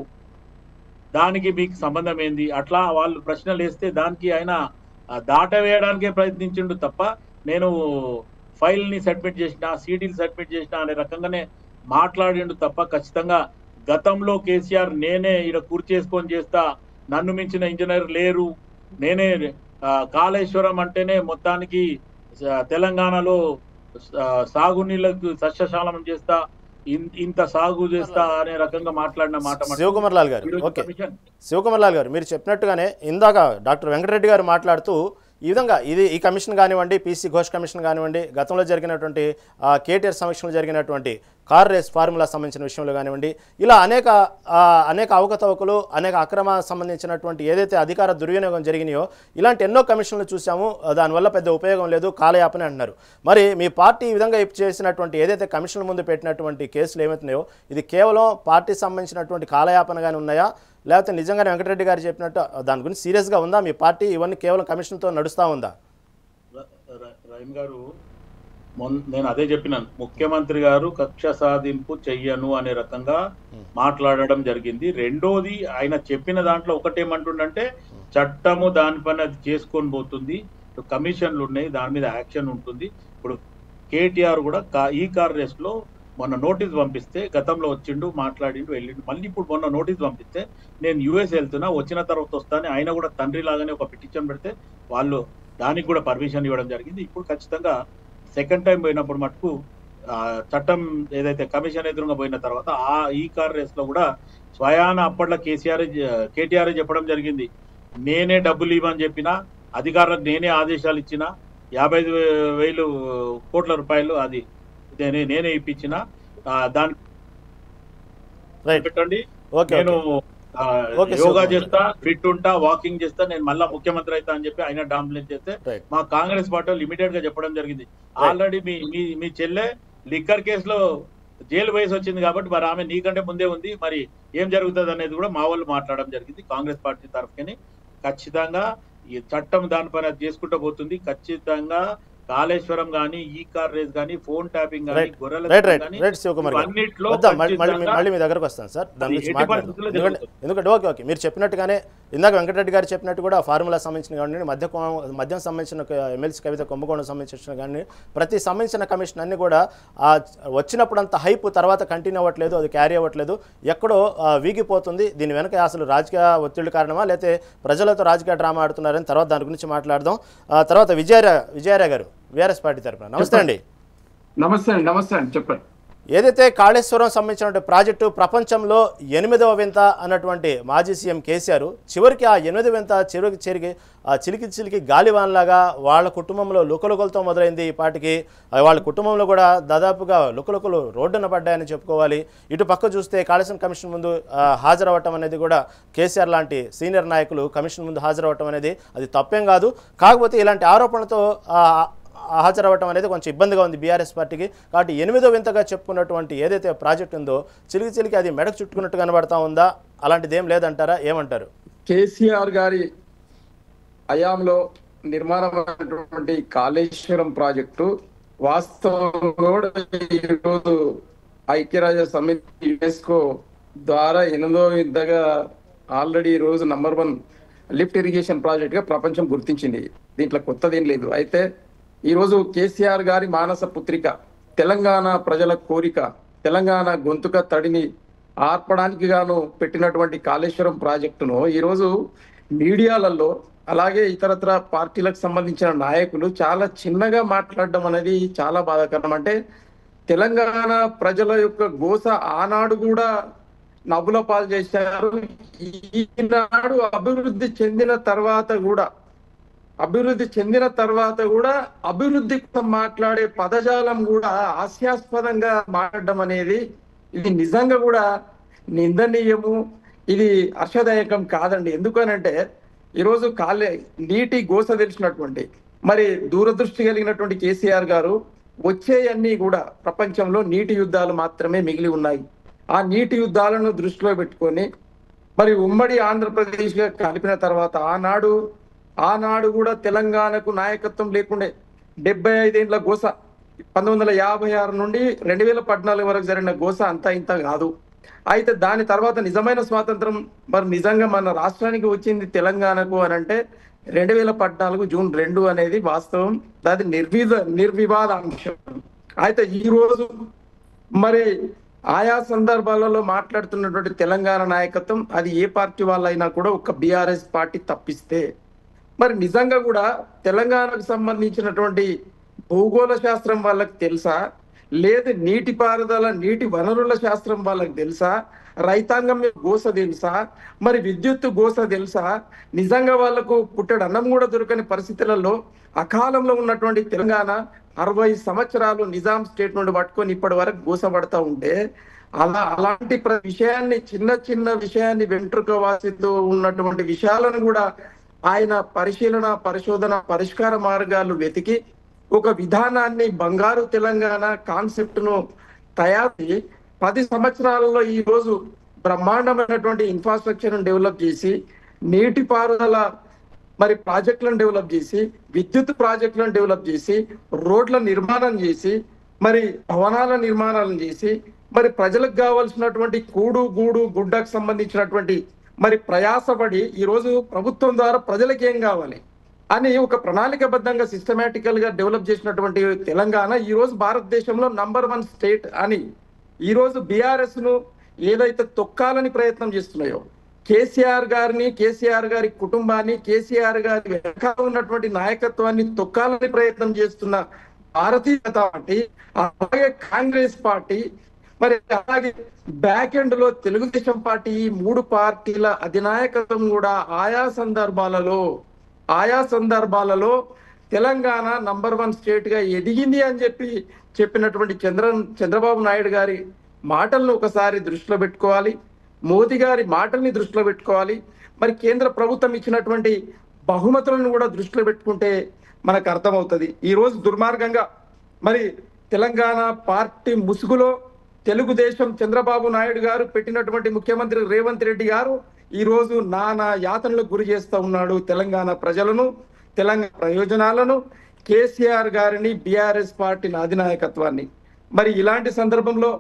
దానికి మీకు సంబంధం ఏంది, అట్లా వాళ్ళు ప్రశ్నలు వేస్తే దానికి ఆయన దాటవేయడానికే ప్రయత్నించిండు తప్ప నేను ఫైల్ని సబ్మిట్ చేసిన, సీడీలు సబ్మిట్ చేసిన అనే రకంగానే మాట్లాడిండు తప్ప ఖచ్చితంగా గతంలో కేసీఆర్ నేనే ఇక్కడ కూర్చేసుకొని చేస్తా, నన్ను మించిన ఇంజనీర్ లేరు, నేనే కాళేశ్వరం అంటేనే మొత్తానికి తెలంగాణలో సాగునీళ్ళకు సస్యశాలం చేస్తా, ఇంత సాగు చేస్తా అనే రకంగా మాట్లాడిన మాట శివకుమార్ లాల్ గారు. ఓకే, శివకుమార్ లాల్ గారు, మీరు చెప్పినట్టుగానే ఇందాక డాక్టర్ వెంకటరెడ్డి గారు మాట్లాడుతూ ఈ విధంగా ఈ కమిషన్ కానివ్వండి, పీసీ ఘోష్ కమిషన్ కానివ్వండి, గతంలో జరిగినటువంటి కేటీఆర్ సమీక్షలో జరిగినటువంటి కార్ రేస్ ఫార్ములా సంబంధించిన విషయంలో కానివ్వండి, ఇలా అనేక అవకతవకలు, అనేక అక్రమ సంబంధించినటువంటి ఏదైతే అధికార దుర్వినియోగం జరిగినాయో ఇలాంటి ఎన్నో కమిషన్లు చూసాము. దానివల్ల పెద్ద ఉపయోగం లేదు, కాలయాపనే అంటున్నారు. మరి మీ పార్టీ ఈ విధంగా చేసినటువంటి ఏదైతే కమిషన్ల ముందు పెట్టినటువంటి కేసులు ఏమవుతున్నాయో ఇది కేవలం పార్టీ సంబంధించినటువంటి కాలయాపనగానే ఉన్నాయా, లేకపోతే నిజంగానే వెంకటరెడ్డి గారు చెప్పినట్టు దాని గురించి సీరియస్గా ఉందా మీ పార్టీ, ఇవన్నీ కేవలం కమిషన్తో నడుస్తూ ఉందా? రహీం గారు, నేను అదే చెప్పినాను, ముఖ్యమంత్రి గారు కక్ష సాధింపు చెయ్యను అనే రకంగా మాట్లాడడం జరిగింది. రెండోది, ఆయన చెప్పిన దాంట్లో ఒకటేమంటుండంటే చట్టము దానిపైన అది చేసుకొని పోతుంది, కమిషన్లు ఉన్నాయి, దాని మీద యాక్షన్ ఉంటుంది. ఇప్పుడు కేటీఆర్ కూడా ఈ కార్ రేస్ లో మొన్న నోటీస్ పంపిస్తే, గతంలో వచ్చిండు, మాట్లాడిండు, వెళ్ళిండు, మళ్ళీ ఇప్పుడు మొన్న నోటీస్ పంపిస్తే నేను యుఎస్ వెళ్తున్నా, వచ్చిన తర్వాత వస్తాను, ఆయన కూడా తండ్రి లాగానే ఒక పిటిషన్ పెడితే వాళ్ళు దానికి కూడా పర్మిషన్ ఇవ్వడం జరిగింది. ఇప్పుడు ఖచ్చితంగా సెకండ్ టైం పోయినప్పుడు మటుకు చట్టం ఏదైతే కమిషన్ ఎదురుగా పోయిన తర్వాత ఈ కార్ రేస్ లో కూడా స్వయాన అప్పట్లో కేటీఆర్ చెప్పడం జరిగింది, నేనే డబ్బులు ఇవ్వని చెప్పిన, అధికారులకు నేనే ఆదేశాలు ఇచ్చిన, 55,000 కోట్ల రూపాయలు అది నేనే ఇప్పించిన, దానికి పెట్టండి, నేను యోగా చేస్తా, ఫిట్ ఉంటా, వాకింగ్ చేస్తా, నేను మళ్ళా ముఖ్యమంత్రి అవుతా అని చెప్పి ఆయన డాంప్లెట్ చేస్తే మా కాంగ్రెస్ పార్టీ వాళ్ళు ఇమీడియట్ గా చెప్పడం జరిగింది, ఆల్రెడీ మీ చెల్లె లిక్కర్ కేసులో జైలు వయసు వచ్చింది కాబట్టి మరి ఆమె నీకంటే ముందే ఉంది, మరి ఏం జరుగుతుంది అనేది కూడా మా వాళ్ళు మాట్లాడడం జరిగింది కాంగ్రెస్ పార్టీ తరఫుని. ఖచ్చితంగా ఈ చట్టం దానిపైన చేసుకుంటూ పోతుంది. ఖచ్చితంగా కాళేశ్వరం గానీ, ఈ కార్ రేస్ గానీ, ఫోన్ ట్యాపింగ్ గానీ, గొర్రెల అన్నిట్లో మళ్ళీ మీ దగ్గరకు వస్తాను సార్, దాని గురించి మాట్లాడదాం. ఎందుకంటే ఓకే మీరు చెప్పినట్టుగానే ఇందాక వెంకటరెడ్డి గారు చెప్పినట్టు కూడా ఫార్ములా సంబంధించిన కానీ, మద్యం సంబంధించిన ఎమ్మెల్సీ కవిత కుంభకోణం సంబంధించిన కానీ, ప్రతి సంబంధించిన కమిషన్ అన్ని కూడా వచ్చినప్పుడు అంత హైప్ తర్వాత కంటిన్యూ అవ్వట్లేదు, అది క్యారీ అవ్వట్లేదు, ఎక్కడో వీగిపోతుంది. దీని వెనక అసలు రాజకీయ ఒత్తిడి కారణమా, లేకపోతే ప్రజలతో రాజకీయ డ్రామా ఆడుతున్నారని తర్వాత దాని గురించి మాట్లాడదాం. తర్వాత విజయరాయ్ గారు బీఆర్ఎస్ పార్టీ తరఫున నమస్తే అండి. నమస్తే అండి, చెప్పండి. ఏదైతే కాళేశ్వరం సంబంధించిన ప్రాజెక్టు ప్రపంచంలో 8వ వింత అన్నటువంటి మాజీ సీఎం కేసీఆర్ చివరికి ఆ 8వ వింత చివరికి చిలికి గాలివాన్లాగా వాళ్ళ కుటుంబంలో లుకలుకలతో మొదలైంది. ఈ పాటికి వాళ్ళ కుటుంబంలో కూడా దాదాపుగా లుకలుకలు రోడ్డున పడ్డాయని చెప్పుకోవాలి. ఇటు పక్క చూస్తే కాళేశ్వరం కమిషన్ ముందు హాజరవ్వటం అనేది కూడా కేసీఆర్ లాంటి సీనియర్ నాయకులు కమిషన్ ముందు హాజరవ్వటం అనేది అది తప్పేం కాదు. కాకపోతే ఇలాంటి ఆరోపణలతో హాజరవ్వటం అనేది కొంచెం ఇబ్బందిగా ఉంది బీఆర్ఎస్ పార్టీకి. కాబట్టి 8వ వింతగా చెప్పుకున్నటువంటి ఏదైతే ప్రాజెక్ట్ ఉందో చిలికి అది మెడకు చుట్టుకున్నట్టు కనబడతా ఉందా, అలాంటిది ఏం లేదంటారా, ఏమంటారు? కేసీఆర్ గారి హయాంలో నిర్మాణమైనటువంటి కాళేశ్వరం ప్రాజెక్టు వాస్తవంగా ఈరోజు ఐక్యరాజ్య సమితి యునెస్కో ద్వారా 8వ వింతగా ఆల్రెడీ ఈ రోజు నంబర్ 1 లిఫ్ట్ ఇరిగేషన్ ప్రాజెక్ట్ గా ప్రపంచం గుర్తించింది. దీంట్లో కొత్తదేం లేదు. అయితే ఈరోజు కేసీఆర్ గారి మానస పుత్రిక, తెలంగాణ ప్రజల కోరిక, తెలంగాణ గొంతుక తడిని ఆర్పడానికి గాను పెట్టినటువంటి కాళేశ్వరం ప్రాజెక్టును ఈరోజు మీడియాలలో అలాగే ఇతరత్ర పార్టీలకు సంబంధించిన నాయకులు చాలా చిన్నగా మాట్లాడడం అనేది చాలా బాధాకరం. అంటే తెలంగాణ ప్రజల యొక్క గోస ఆనాడు కూడా నవ్వుల పాలు చేశారు. ఈనాడు అభివృద్ధి చెందిన తర్వాత కూడా అభివృద్ధి కోసం మాట్లాడే పదజాలం కూడా హాస్యాస్పదంగా మాట్లాడడం అనేది ఇది నిజంగా కూడా నిందనీయము, ఇది హర్షదాయకం కాదండి. ఎందుకనంటే ఈరోజు నీటి గోస తెలిసినటువంటి మరి దూరదృష్టి కలిగినటువంటి కేసీఆర్ గారు వచ్చేయన్నీ కూడా ప్రపంచంలో నీటి యుద్ధాలు మాత్రమే మిగిలి ఉన్నాయి. ఆ నీటి యుద్ధాలను దృష్టిలో పెట్టుకొని మరి ఉమ్మడి ఆంధ్రప్రదేశ్గా కలిపిన తర్వాత ఆనాడు కూడా తెలంగాణకు నాయకత్వం లేకుండే 75 ఏళ్ల గోస 1956 నుండి 2014 వరకు జరిగిన గోస అంతా ఇంత కాదు. అయితే దాని తర్వాత నిజమైన స్వాతంత్రం మరి నిజంగా మన రాష్ట్రానికి వచ్చింది తెలంగాణకు అని అంటే 2014 జూన్ 2 అనేది వాస్తవం, అది నిర్వివాద అంశం. అయితే ఈ రోజు మరి ఆయా సందర్భాలలో మాట్లాడుతున్నటువంటి తెలంగాణ నాయకత్వం అది ఏ పార్టీ వాళ్ళైనా కూడా ఒక బీఆర్ఎస్ పార్టీ తప్పిస్తే మరి నిజంగా కూడా తెలంగాణకు సంబంధించినటువంటి భూగోళ శాస్త్రం వాళ్ళకి తెలుసా, లేదు నీటిపారుదల నీటి వనరుల శాస్త్రం వాళ్ళకి తెలుసా, రైతాంగం గోస తెలుసా, మరి విద్యుత్ గోస తెలుసా? నిజంగా వాళ్లకు పుట్టెడు అన్నం కూడా దొరకని పరిస్థితులలో అకాలంలో ఉన్నటువంటి తెలంగాణ 60 సంవత్సరాలు నిజాం స్టేట్ నుండి పట్టుకొని ఇప్పటి వరకు గోసపడతా ఉంటే అలాంటి విషయాన్ని చిన్న విషయాన్ని వెంట్రుక వాసితో ఉన్నటువంటి విషయాలను కూడా ఆయన పరిశోధన పరిష్కార మార్గాలు వెతికి ఒక విధానాన్ని బంగారు తెలంగాణ కాన్సెప్ట్ ను తయారు 10 సంవత్సరాలలో ఈ రోజు బ్రహ్మాండమైనటువంటి ఇన్ఫ్రాస్ట్రక్చర్ డెవలప్ చేసి నీటిపారుదల మరి ప్రాజెక్టులను డెవలప్ చేసి విద్యుత్ ప్రాజెక్టులను డెవలప్ చేసి రోడ్ల నిర్మాణం చేసి మరి భవనాల నిర్మాణాలను చేసి మరి ప్రజలకు కావాల్సినటువంటి గూడు గుడ్డకు సంబంధించినటువంటి మరి ప్రయాసపడి ఈరోజు ప్రభుత్వం ద్వారా ప్రజలకు ఏం కావాలి, అని ఒక ప్రణాళికబద్ధంగా సిస్టమేటికల్ గా డెవలప్ చేసినటువంటి తెలంగాణ ఈ రోజు భారతదేశంలో #1 స్టేట్ అని ఈ రోజు బీఆర్ఎస్ ను ఏదైతే తొక్కాలని ప్రయత్నం చేస్తున్నాయో, కేసీఆర్ గారిని, కేసీఆర్ గారి కుటుంబాన్ని, కేసీఆర్ గారి వెనకాల ఉన్నటువంటి నాయకత్వాన్ని తొక్కాలని ప్రయత్నం చేస్తున్న భారతీయ జనతా పార్టీ, అలాగే కాంగ్రెస్ పార్టీ, మరి అలాగే బ్యాక్ ఎండ్ లో తెలుగుదేశం పార్టీ, ఈ 3 పార్టీల అధినాయకత్వం కూడా ఆయా సందర్భాలలో తెలంగాణ #1 స్టేట్ గా ఎదిగింది అని చెప్పినటువంటి చంద్రబాబు నాయుడు గారి మాటలను ఒకసారి దృష్టిలో పెట్టుకోవాలి, మోదీ గారి మాటల్ని దృష్టిలో పెట్టుకోవాలి, మరి కేంద్ర ప్రభుత్వం ఇచ్చినటువంటి బహుమతులను కూడా దృష్టిలో పెట్టుకుంటే మనకు అర్థమవుతుంది. ఈ రోజు దుర్మార్గంగా మరి తెలంగాణ పార్టీ ముసుగులో తెలుగుదేశం చంద్రబాబు నాయుడు గారు పెట్టినటువంటి ముఖ్యమంత్రి రేవంత్ రెడ్డి గారు ఈ రోజు నానా యాతనలకు గురి చేస్తూ ఉన్నాడు తెలంగాణ ప్రజలను, తెలంగాణ ప్రయోజనాలను, కేసీఆర్ గారిని, బీఆర్ఎస్ పార్టీని అధినాయకత్వాన్ని. మరి ఇలాంటి సందర్భంలో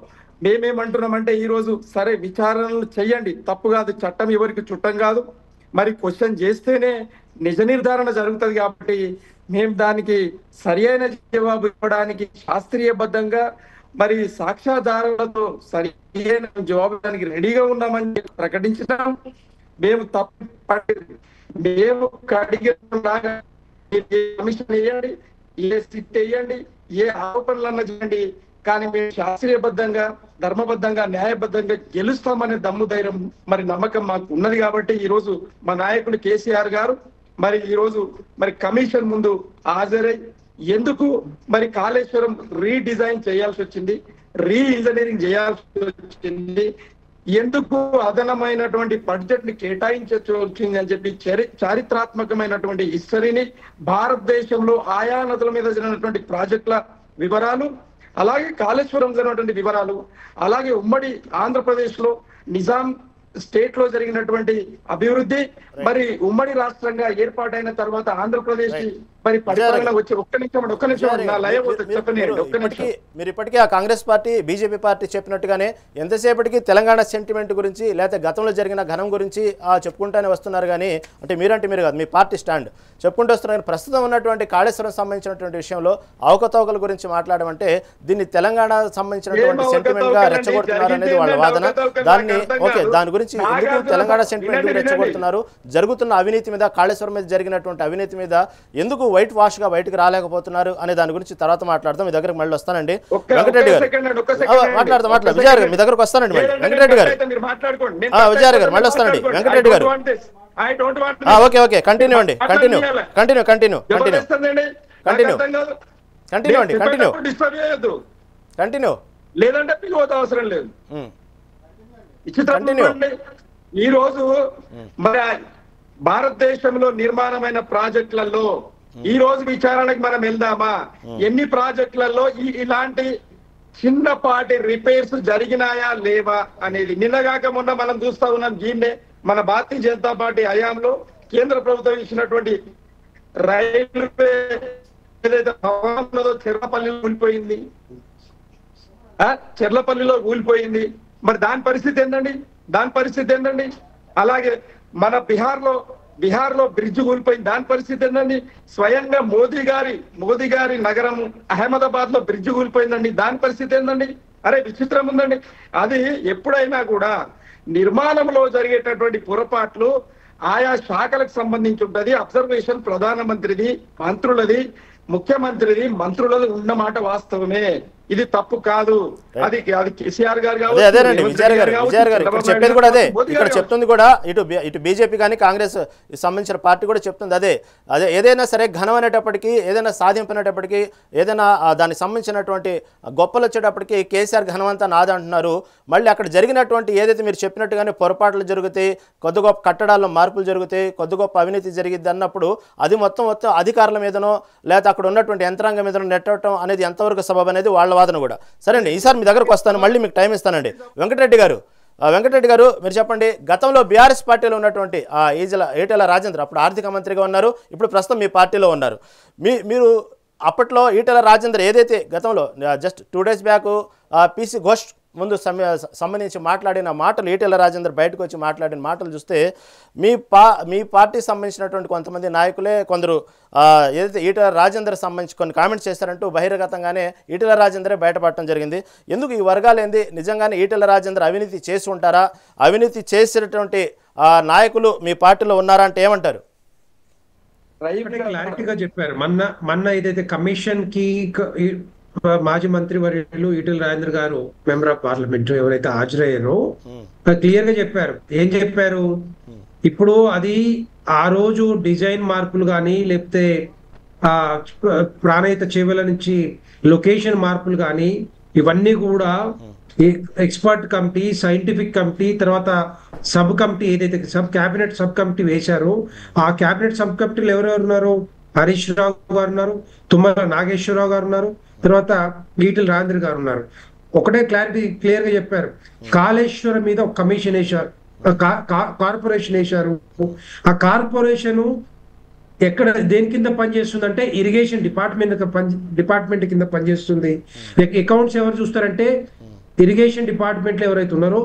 మేమేమంటున్నామంటే ఈ రోజు సరే విచారణలు చెయ్యండి, తప్పు కాదు, చట్టం ఎవరికి చుట్టం కాదు, మరి క్వశ్చన్ చేస్తేనే నిజ నిర్ధారణ జరుగుతుంది. కాబట్టి మేము దానికి సరి అయిన జవాబు ఇవ్వడానికి శాస్త్రీయబద్ధంగా మరి సాక్ష్యాధారాలతో సరి అయిన జవాబు దానికి రెడీగా ఉన్నామని ప్రకటించినాం. మేము కడిగేలాగా కమిషన్ వేయండి, ఏ సిట్ వేయండి, ఏ ఆరోపణలన్నా చేయండి, కానీ మేము శాస్త్రీయబద్ధంగా, ధర్మబద్ధంగా, న్యాయబద్ధంగా గెలుస్తామనే దమ్ము ధైర్యం మరి నమ్మకం మాకు ఉన్నది. కాబట్టి ఈ రోజు మా నాయకుడు కేసీఆర్ గారు మరి ఈ రోజు మరి కమిషన్ ముందు హాజరై ఎందుకు మరి కాళేశ్వరం రీడిజైన్ చేయాల్సి వచ్చింది, రీ ఇంజనీరింగ్ చేయాల్సి వచ్చింది, ఎందుకు అదనమైనటువంటి బడ్జెట్ ని కేటాయించవచ్చు వచ్చింది అని చెప్పి చారిత్రాత్మకమైనటువంటి హిస్టరీని, భారతదేశంలో ఆయా నదుల మీద జరిగినటువంటి ప్రాజెక్టుల వివరాలు, అలాగే కాళేశ్వరం జరిగినటువంటి వివరాలు, అలాగే ఉమ్మడి ఆంధ్రప్రదేశ్ లో నిజాం స్టేట్ లో జరిగినటువంటి అభివృద్ధి, మరి ఉమ్మడి రాష్ట్రంగా ఏర్పాటైన తర్వాత ఆంధ్రప్రదేశ్ మరి పరిపాలన వచ్చి ఒక్క నిమిషం నా లయ చెప్పండి. మీరు ఇప్పటికీ ఆ కాంగ్రెస్ పార్టీ, బీజేపీ పార్టీ చెప్పినట్టుగానే ఎంతసేపటికి తెలంగాణ సెంటిమెంట్ గురించి లేకపోతే గతంలో జరిగిన ఘనం గురించి చెప్పుకుంటూనే వస్తున్నారు. కానీ అంటే మీరు కాదు, మీ పార్టీ స్టాండ్ చెప్పుకుంటూ వస్తున్నారు. ప్రస్తుతం ఉన్నటువంటి కాళేశ్వరం సంబంధించినటువంటి విషయంలో అవకతవకల గురించి మాట్లాడమంటే దీన్ని తెలంగాణ సంబంధించినటువంటి సెంటిమెంట్ గా రెచ్చగొడుతున్నారు అనేది వాళ్ళ వాదన. దాని గురించి ఎందుకు తెలంగాణ సెంటిమెంట్ రెచ్చగొడుతున్నారు, జరుగుతున్న అవినీతి మీద, కాళేశ్వరం మీద జరిగినటువంటి అవినీతి మీద ఎందుకు వైట్ వాష్ గా బయటకు రాలేకపోతున్నారు అనే దాని గురించి తర్వాత మాట్లాడతాం. మీ దగ్గరకు మళ్ళీ వస్తానండి వెంకటరెడ్డి గారు, మాట్లాడతాం విజయ్ గారు, మీ దగ్గరకు వస్తానండి మళ్ళీ వెంకటరెడ్డి గారు, విజయ్ గారు మళ్ళీ వస్తానండి వెంకటరెడ్డి గారు. ఓకే కంటిన్యూ అండి, కంటిన్యూ లేదంటే పిలువత అవసరం లేదు. ఈ రోజు మన భారతదేశంలో నిర్మాణమైన ప్రాజెక్టులలో ఈ రోజు విచారణకు మనం వెళ్దామా, ఎన్ని ప్రాజెక్టులలో ఇలాంటి చిన్నపాటి రిపేర్స్ జరిగినాయా లేవా అనేది. నిన్నగాక మొన్న మనం చూస్తా ఉన్నాం, దీన్నే మన భారతీయ జనతా పార్టీ హయాంలో కేంద్ర ప్రభుత్వం ఇచ్చినటువంటి రైల్వే ఏదైతే భవనంలో చెర్లపల్లిలో కూలిపోయింది, మరి దాని పరిస్థితి ఏందండి. అలాగే మన బిహార్ లో బ్రిడ్జ్ కూలిపోయింది, దాని పరిస్థితి ఏందండి. స్వయంగా మోదీ గారి నగరం అహ్మదాబాద్ లో బ్రిడ్జ్ కూలిపోయిందండి, దాని పరిస్థితి ఏందండి. అరే విచిత్రం ఉందండి. అది ఎప్పుడైనా కూడా నిర్మాణంలో జరిగేటటువంటి పొరపాట్లు ఆయా శాఖలకు సంబంధించి ఉంటది. అబ్జర్వేషన్ ప్రధానమంత్రిది, మంత్రులది, ముఖ్యమంత్రిది, మంత్రులది ఉన్న మాట వాస్తవమే, ఇది తప్పు కాదు. అది కేసీఆర్ గారు అదేనండి విజయ్ గారు ఇక్కడ చెప్పేది కూడా అదే, ఇక్కడ చెప్తుంది కూడా ఇటు బీజేపీ కానీ కాంగ్రెస్ సంబంధించిన పార్టీ కూడా చెప్తుంది అదే. ఏదైనా సరే ఘనం అనేటప్పటికీ, ఏదైనా సాధింపనేటప్పటికీ, ఏదైనా దానికి సంబంధించినటువంటి గొప్పలు వచ్చేటప్పటికి కేసీఆర్ ఘనమంతా నాదంటున్నారు. మళ్ళీ అక్కడ జరిగినటువంటి ఏదైతే మీరు చెప్పినట్టుగానే పొరపాట్లు జరుగుతాయి, కొద్ది గొప్ప కట్టడాల్లో మార్పులు జరుగుతాయి, కొద్ది గొప్ప అవినీతి జరిగిద్ది అన్నప్పుడు అది మొత్తం అధికారుల మీదనో లేకపోతే అక్కడ ఉన్నటువంటి యంత్రాంగం మీదనో నెట్టడం అనేది ఎంతవరకు సబబు అనేది వాళ్ళ వాదన కూడా. సరే అండి, ఈసారి మీ దగ్గరకు వస్తాను, మళ్ళీ మీకు టైం ఇస్తానండి. వెంకటరెడ్డి గారు మీరు చెప్పండి, గతంలో బీఆర్ఎస్ పార్టీలో ఉన్నటువంటి ఈటెల రాజేందర్ అప్పుడు ఆర్థిక మంత్రిగా ఉన్నారు, ఇప్పుడు ప్రస్తుతం మీ పార్టీలో ఉన్నారు. మీరు అప్పట్లో ఈటెల రాజేందర్ ఏదైతే గతంలో just 2 days back PC Ghosh ముందు సంబంధించి మాట్లాడిన మాటలు, ఈటెల రాజేందర్ బయటకు వచ్చి మాట్లాడిన మాటలు చూస్తే మీ పార్టీకి సంబంధించినటువంటి కొంతమంది నాయకులే కొందరు ఏదైతే ఈటెల రాజేందర్ సంబంధించి కొన్ని కామెంట్స్ చేశారంటూ బహిర్గతంగానే ఈటెల రాజేందరే బయటపడటం జరిగింది. ఎందుకు ఈ వర్గాలు ఏంది? నిజంగానే ఈటెల రాజేందర్ అవినీతి చేసి ఉంటారా? అవినీతి చేసినటువంటి నాయకులు మీ పార్టీలో ఉన్నారా అంటే ఏమంటారు? క్లారిటీగా చెప్పారు. మొన్న ఏదైతే కమిషన్ కి మాజీ మంత్రి వర్యులు ఈటెల రాజేందర్ గారు మెంబర్ ఆఫ్ పార్లమెంట్ ఎవరైతే హాజరయ్యారో క్లియర్ గా చెప్పారు. ఏం చెప్పారు? ఇప్పుడు అది ఆ రోజు డిజైన్ మార్పులు కానీ లేకపోతే ప్రాణహిత చేవల నుంచి లొకేషన్ మార్పులు కానీ ఇవన్నీ కూడా ఎక్స్పర్ట్ కమిటీ, సైంటిఫిక్ కమిటీ, తర్వాత సబ్ కమిటీ ఏదైతే క్యాబినెట్ సబ్ కమిటీ వేశారో ఆ క్యాబినెట్ సబ్ కమిటీలు ఎవరెవరు ఉన్నారు? హరీష్ రావు గారు ఉన్నారు, తుమ్మల నాగేశ్వరరావు గారు ఉన్నారు, తర్వాత ఈటెల రాజేందర్ గారు ఉన్నారు. ఒకటే క్లియర్ గా చెప్పారు. కాళేశ్వరం మీద ఒక కమిషన్ వేశారు, కార్పొరేషన్ వేశారు. ఆ కార్పొరేషన్ ఎక్కడ దేని కింద పనిచేస్తుంది అంటే ఇరిగేషన్ డిపార్ట్మెంట్ కింద పనిచేస్తుంది. అకౌంట్స్ ఎవరు చూస్తారంటే ఇరిగేషన్ డిపార్ట్మెంట్ లో ఎవరైతే ఉన్నారో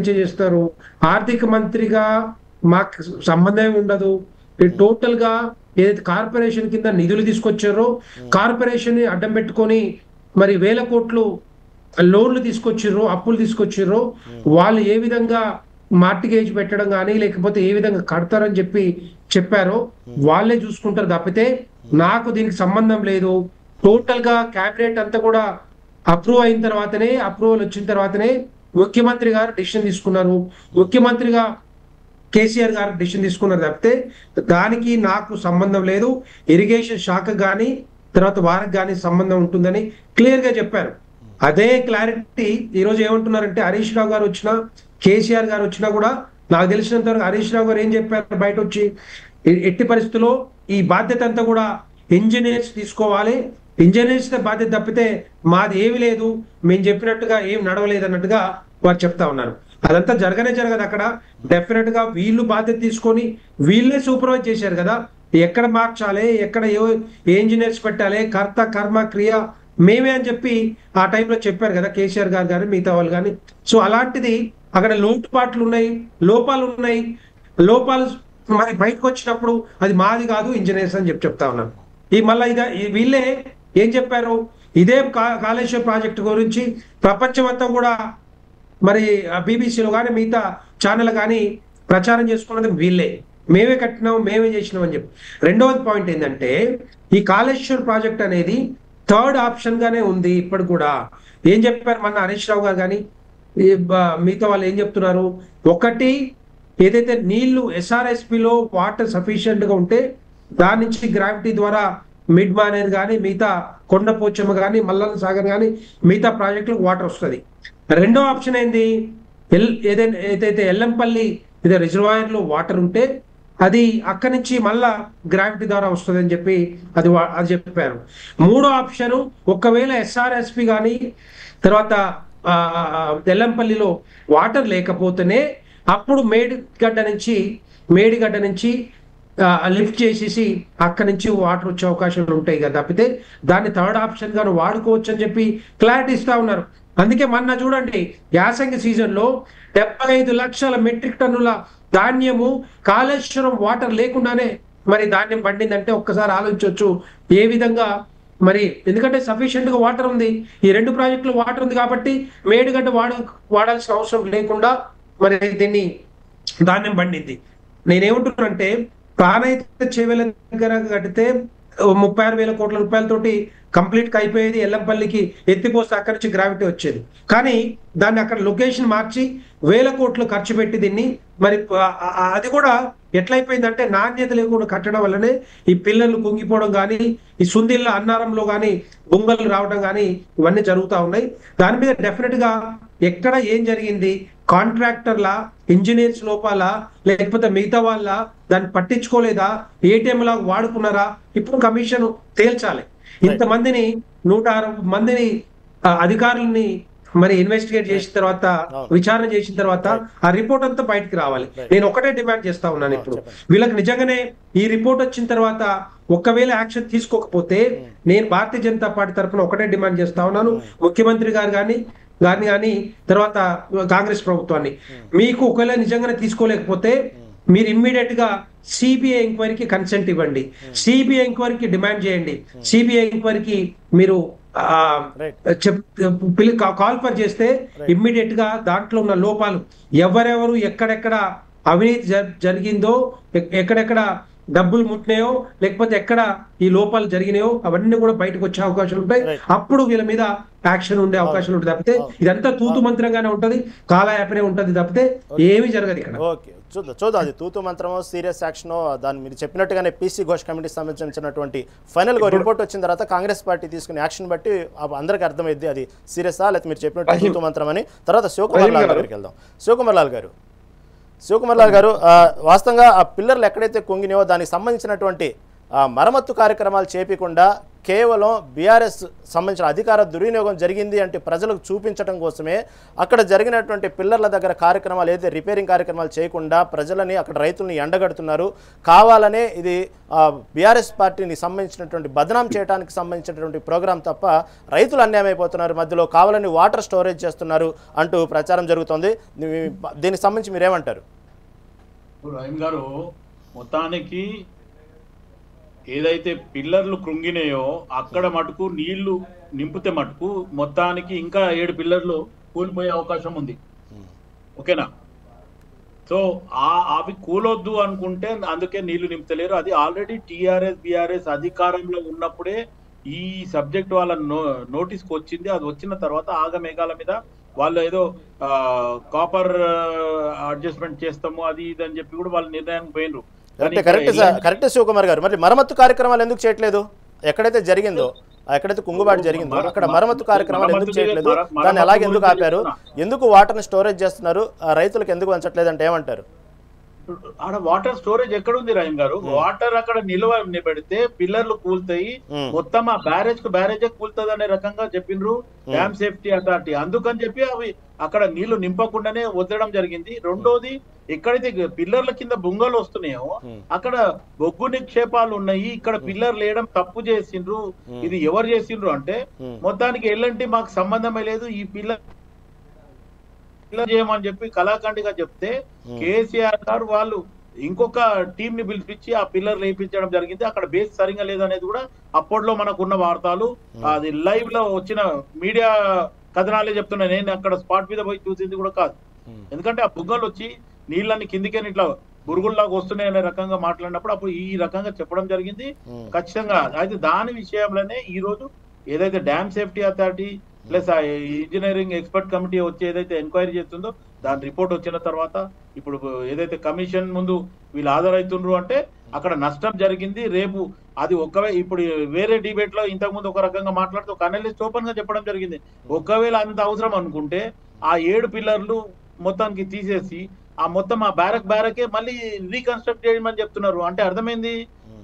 చేస్తారు. ఆర్థిక మంత్రిగా మాకు సంబంధం ఉండదు. టోటల్ గా ఏదైతే కార్పొరేషన్ కింద నిధులు తీసుకొచ్చారో కార్పొరేషన్ ని అడ్డం పెట్టుకొని మరి వేల కోట్లు లోన్లు తీసుకొచ్చిర్రో, అప్పులు తీసుకొచ్చిర్రో, వాళ్ళు ఏ విధంగా మార్టిగేజ్ పెట్టడం కానీ లేకపోతే ఏ విధంగా కడతారని చెప్పారో వాళ్ళే చూసుకుంటారు తప్పితే నాకు దీనికి సంబంధం లేదు. టోటల్ గా క్యాబినెట్ అంతా కూడా అప్రూవల్ వచ్చిన తర్వాతనే ముఖ్యమంత్రి గారు డిసిషన్ తీసుకున్నారు. ముఖ్యమంత్రిగా కేసీఆర్ గారు డిసిషన్ తీసుకున్నారు తప్పితే దానికి నాకు సంబంధం లేదు. ఇరిగేషన్ శాఖ కానీ తర్వాత వారికి కానీ సంబంధం ఉంటుందని క్లియర్ గా చెప్పారు. అదే క్లారిటీ ఈ రోజు ఏమంటున్నారంటే హరీష్ రావు గారు వచ్చినా కేసీఆర్ గారు వచ్చినా కూడా నాకు తెలిసినంత వరకు హరీష్ రావు గారు ఏం చెప్పారు బయట వచ్చి, ఎట్టి పరిస్థితుల్లో ఈ బాధ్యత అంతా కూడా ఇంజనీర్స్ తీసుకోవాలి, ఇంజనీర్స్ బాధ్యత తప్పితే మాది ఏమి లేదు, మేము చెప్పినట్టుగా ఏం నడవలేదు అన్నట్టుగా వారు చెప్తా ఉన్నారు. అదంతా జరగదు అక్కడ. డెఫినెట్ గా వీళ్ళు బాధ్యత తీసుకొని వీళ్ళే సూపర్వైజ్ చేశారు కదా, ఎక్కడ మార్చాలి, ఎక్కడ ఏ ఇంజనీర్స్ పెట్టాలి, కర్త కర్మ క్రియ మేమే అని చెప్పి ఆ టైంలో చెప్పారు కదా కేసీఆర్ గారు కానీ మిగతా వాళ్ళు కానీ. సో అలాంటిది అక్కడ లోటుపాట్లు ఉన్నాయి, లోపాలు మరి బయటకు వచ్చినప్పుడు అది మాది కాదు ఇంజనీర్స్ అని చెప్తా ఉన్నాను. మళ్ళీ వీళ్ళే ఏం చెప్పారు, ఇదే కాళేశ్వరం ప్రాజెక్టు గురించి ప్రపంచం అంతా కూడా మరి బీబీసీలో కానీ మిగతా ఛానల్ కానీ ప్రచారం చేసుకున్నది వీళ్ళే, మేమే కట్టినాం, మేమే చేసినాం అని చెప్పి. రెండవది పాయింట్ ఏంటంటే ఈ కాళేశ్వరం ప్రాజెక్ట్ అనేది థర్డ్ ఆప్షన్ గానే ఉంది ఇప్పుడు కూడా. ఏం చెప్పారు మన హరీష్ రావు గారు కానీ మిగతా వాళ్ళు ఏం చెప్తున్నారు, ఒకటి ఏదైతే నీళ్లు ఎస్ఆర్ఎస్పిలో వాటర్ సఫిషియెంట్ గా ఉంటే దాని నుంచి గ్రావిటీ ద్వారా మిడ్ మానేర్ కానీ మిగతా కొండపోచమ్మ కానీ మల్లన్న సాగర్ కానీ మిగతా ప్రాజెక్టులకు వాటర్ వస్తుంది. రెండో ఆప్షన్ ఏంది, ఏదైతే ఎల్లంపల్లి రిజర్వాయర్ లో వాటర్ ఉంటే అది అక్కడి నుంచి మళ్ళా గ్రావిటీ ద్వారా వస్తుంది అని చెప్పి అది చెప్పారు. మూడో ఆప్షన్ ఒకవేళ ఎస్ఆర్ఎస్పి కానీ తర్వాత ఎల్లంపల్లిలో వాటర్ లేకపోతేనే అప్పుడు మేడిగడ్డ నుంచి లిఫ్ట్ చేసేసి అక్కడి నుంచి వాటర్ వచ్చే అవకాశాలు ఉంటాయి కదా, తప్పితే దాన్ని థర్డ్ ఆప్షన్ గాను వాడుకోవచ్చు అని చెప్పి క్లారిటీ ఇస్తా ఉన్నారు. అందుకే మొన్న చూడండి యాసంగి సీజన్ లో 75 లక్షల మెట్రిక్ టన్నుల ధాన్యము కాళేశ్వరం వాటర్ లేకుండానే మరి ధాన్యం పండిందంటే ఒక్కసారి ఆలోచించవచ్చు ఏ విధంగా మరి. ఎందుకంటే సఫిషియెంట్ గా వాటర్ ఉంది, ఈ రెండు ప్రాజెక్టులు వాటర్ ఉంది కాబట్టి మేడిగడ్డ వాడాల్సిన అవసరం లేకుండా మరి దీన్ని ధాన్యం పండింది. నేనేమంటున్నానంటే ప్రాణహిత చేవేల దగ్గర కడితే 36,000 కోట్ల రూపాయలతోటి కంప్లీట్ గా అయిపోయేది. ఎల్లంపల్లికి ఎత్తిపోస్తే అక్కడి నుంచి గ్రావిటీ వచ్చేది. కానీ దాన్ని అక్కడ లొకేషన్ మార్చి 1,000 కోట్లు ఖర్చు పెట్టి దీన్ని మరి అది కూడా ఎట్లయిపోయిందంటే నాణ్యత లేకుండా కట్టడం వల్లనే ఈ పిల్లలు కుంగిపోవడం కానీ ఈ సుందిళ్ళ అన్నారంలో కానీ బొంగలు రావడం కానీ ఇవన్నీ జరుగుతూ ఉన్నాయి. దాని మీద డెఫినెట్ గా ఎక్కడ ఏం జరిగింది, కాంట్రాక్టర్ల ఇంజనీర్స్ లోపాల లేకపోతే మిగతా వాళ్ళ దాన్ని పట్టించుకోలేదా, ఏటీఎం లాగా వాడుకున్నారా, ఇప్పుడు కమిషన్ తేల్చాలి. ఇంతమందిని 160 మందిని అధికారులని మరి ఇన్వెస్టిగేట్ చేసిన తర్వాత విచారణ చేసిన తర్వాత ఆ రిపోర్ట్ అంతా బయటికి రావాలి. నేను ఒకటే డిమాండ్ చేస్తా ఉన్నాను ఇప్పుడు, వీళ్ళకి నిజంగానే ఈ రిపోర్ట్ వచ్చిన తర్వాత ఒకవేళ యాక్షన్ తీసుకోకపోతే నేను భారతీయ జనతా పార్టీ తరఫున ఒకటే డిమాండ్ చేస్తా ఉన్నాను, ముఖ్యమంత్రి గారు కానీ తర్వాత కాంగ్రెస్ ప్రభుత్వాన్ని, మీకు ఒకవేళ నిజంగానే తీసుకోలేకపోతే మీరు ఇమ్మీడియట్ గా సిబిఐ ఎంక్వైరీకి కన్సెంట్ ఇవ్వండి, సిబిఐ ఎంక్వైరీకి డిమాండ్ చేయండి, సిబిఐ ఎంక్వైరీకి మీరు కాల్ఫర్ చేస్తే ఇమ్మీడియట్ గా దాంట్లో ఉన్న లోపాలు ఎవరెవరు ఎక్కడెక్కడ అవినీతి జరిగిందో, ఎక్కడెక్కడ డబ్బులు ముట్టినాయో, లేకపోతే ఎక్కడ ఈ లోపాలు జరిగినాయో అవన్నీ కూడా బయటకు వచ్చే అవకాశాలు ఉంటాయి. అప్పుడు వీళ్ళ మీద యాక్షన్ ఉండే అవకాశాలు ఉంటాయి. తప్పితే ఇదంతా తూతు మంత్రంగానే ఉంటది, కాలయాపనే ఉంటది తప్పితే ఏమీ జరగదు ఇక్కడ. ఓకే, చూద్దాం అది తూతు మంత్రమో సీరియస్ యాక్షనో, దాన్ని మీరు చెప్పినట్టుగానే పీసీ ఘోష్ కమిటీకి సంబంధించినటువంటి ఫైనల్గా రిపోర్ట్ వచ్చిన తర్వాత కాంగ్రెస్ పార్టీ తీసుకునే యాక్షన్ బట్టి అందరికీ అర్థమైంది అది సీరియసా లేకపోతే మీరు చెప్పినట్టు తూతు మంత్రం అని. తర్వాత శివకుమార్ లాల్ గారికి వెళ్దాం. శివకుమార్ లాల్ గారు వాస్తవంగా ఆ పిల్లర్లు ఎక్కడైతే కుంగినాయో దానికి సంబంధించినటువంటి మరమ్మత్తు కార్యక్రమాలు చేయకుండా కేవలం బీఆర్ఎస్ సంబంధించిన అధికార దుర్వినియోగం జరిగింది అంటే ప్రజలకు చూపించడం కోసమే అక్కడ జరిగినటువంటి పిల్లర్ల దగ్గర కార్యక్రమాలు ఏదైతే రిపేరింగ్ కార్యక్రమాలు చేయకుండా ప్రజలని అక్కడ రైతుల్ని ఎండగడుతున్నారు. కావాలనే ఇది బీఆర్ఎస్ పార్టీని సంబంధించినటువంటి బదనాం చేయడానికి సంబంధించినటువంటి ప్రోగ్రాం తప్ప రైతులు అన్యాయం అయిపోతున్నారు, మధ్యలో కావాలని వాటర్ స్టోరేజ్ చేస్తున్నారు అంటూ ప్రచారం జరుగుతోంది. దీనికి సంబంధించి మీరేమంటారు? రహీం గారు, మొత్తానికి ఏదైతే పిల్లర్లు కృంగినాయో అక్కడ మటుకు నీళ్లు నింపితే మటుకు మొత్తానికి ఇంకా 7 పిల్లర్లు కూలిపోయే అవకాశం ఉంది. ఓకేనా? సో అవి కూలొద్దు అనుకుంటే అందుకే నీళ్లు నింపుతలేరు. అది ఆల్రెడీ టీఆర్ఎస్ బీఆర్ఎస్ అధికారంలో ఉన్నప్పుడే ఈ సబ్జెక్ట్ వాళ్ళ నోటీస్కి వచ్చింది. అది వచ్చిన తర్వాత ఆగమేఘాల మీద వాళ్ళు ఏదో కాపర్ అడ్జస్ట్మెంట్ చేస్తాము అది ఇది అని చెప్పి కూడా వాళ్ళు నిర్ణయానికి పోయినరు. కరెక్ట్ శివకుమార్ గారు, మరి మరమ్మత్తు కార్యక్రమాలు ఎందుకు చేయట్లేదు? ఎక్కడైతే జరిగిందో, ఎక్కడైతే కుంగుబాటు జరిగిందో అక్కడ మరమ్మత్తు కార్యక్రమాలు ఎందుకు చేయట్లేదు? దాన్ని అలాగే ఎందుకు ఆపారు? ఎందుకు వాటర్ని స్టోరేజ్ చేస్తున్నారు? రైతులకు ఎందుకు పంచట్లేదు అంటే ఏమంటారు? ఆడ వాటర్ స్టోరేజ్ ఎక్కడ ఉంది రహీం గారు? వాటర్ అక్కడ నిల్వ పెడితే పిల్లర్లు కూల్తాయి, మొత్తం ఆ బ్యారేజ్ కూల్తుంది అనే రకంగా చెప్పిండ్రు డ్యామ్ సేఫ్టీ అథారిటీ. అందుకని చెప్పి అవి అక్కడ నీళ్లు నింపకుండానే వదలడం జరిగింది. రెండోది, ఎక్కడైతే పిల్లర్ల కింద బొంగలు వస్తున్నాయో అక్కడ బొగ్గు నిక్షేపాలు ఉన్నాయి. ఇక్కడ పిల్లర్లు వేయడం తప్పు చేసిండ్రు. ఇది ఎవరు చేసిండ్రు అంటే మొత్తానికి ఎల్లంటి మాకు సంబంధమే లేదు, ఈ పిల్లర్ చేయమని చెప్పి కళాఖండిగా చెప్తే కేసీఆర్ గారు వాళ్ళు ఇంకొక టీం ని పిలిపించి ఆ పిల్లర్లు వేయించడం జరిగింది. అక్కడ బేస్ సరిగా లేదనేది కూడా అప్పట్లో మనకున్న వార్తలు, అది లైవ్ లో వచ్చిన మీడియా కథనాలే చెప్తున్నా. నేను అక్కడ స్పాట్ మీద పోయి చూసింది కూడా కాదు. ఎందుకంటే ఆ బుగ్గలు వచ్చి నీళ్ళని కిందికే ఇట్లా బురుగుల్లాగా వస్తున్నాయి అనే రకంగా మాట్లాడినప్పుడు అప్పుడు ఈ రకంగా చెప్పడం జరిగింది. ఖచ్చితంగా అయితే దాని విషయంలోనే ఈ రోజు ఏదైతే డ్యామ్ సేఫ్టీ అథారిటీ ప్లస్ ఆ ఇంజనీరింగ్ ఎక్స్పర్ట్ కమిటీ వచ్చి ఏదైతే ఎంక్వైరీ చేస్తుందో దాని రిపోర్ట్ వచ్చిన తర్వాత ఇప్పుడు ఏదైతే కమిషన్ ముందు వీళ్ళు హాజరవుతుండ్రు అంటే అక్కడ నష్టం జరిగింది. రేపు అది ఇప్పుడు వేరే డిబేట్ లో ఇంతకు ముందు ఒక రకంగా మాట్లాడుతూ ఒక అనలిస్ట్ ఓపెన్ గా చెప్పడం జరిగింది. ఒకవేళ అంత అవసరం అనుకుంటే ఆ 7 పిల్లర్లు మొత్తానికి తీసేసి ఆ మొత్తం ఆ బ్యారకే మళ్ళీ రీకన్స్ట్రక్ట్ చేయమని చెప్తున్నారు. అంటే అర్థమైంది,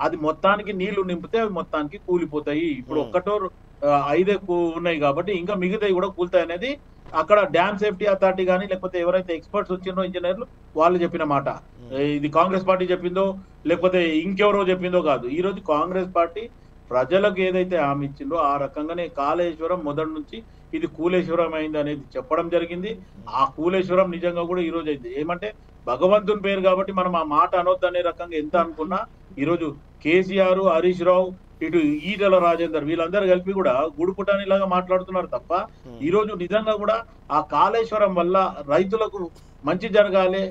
అది మొత్తానికి నీళ్లు నింపితే అవి మొత్తానికి కూలిపోతాయి. ఇప్పుడు ఒక్కటో 5 ఉన్నాయి కాబట్టి ఇంకా మిగతాయి కూడా కూలుతాయి అనేది అక్కడ డ్యామ్ సేఫ్టీ అథారిటీ కానీ లేకపోతే ఎవరైతే ఎక్స్పర్ట్స్ వచ్చిందో ఇంజనీర్లు వాళ్ళు చెప్పిన మాట. ఇది కాంగ్రెస్ పార్టీ చెప్పిందో లేకపోతే ఇంకెవరో చెప్పిందో కాదు. ఈ రోజు కాంగ్రెస్ పార్టీ ప్రజలకు ఏదైతే హామీ ఇచ్చిందో ఆ రకంగానే కాళేశ్వరం మొదటి నుంచి ఇది కూలేశ్వరం అయింది అనేది చెప్పడం జరిగింది. ఆ కూలేశ్వరం నిజంగా కూడా ఈ రోజు అయింది. ఏమంటే భగవంతుని పేరు కాబట్టి మనం ఆ మాట అనొద్దు అనే రకంగా ఎంత అనుకున్నా ఈరోజు కేసీఆర్, హరీష్ రావు, ఇటు ఈటెల రాజేందర్ వీళ్ళందరూ కలిపి కూడా గుడుపుటానిలాగా మాట్లాడుతున్నారు తప్ప ఈ రోజు నిజంగా కూడా ఆ కాళేశ్వరం వల్ల రైతులకు మంచి జరగాలి,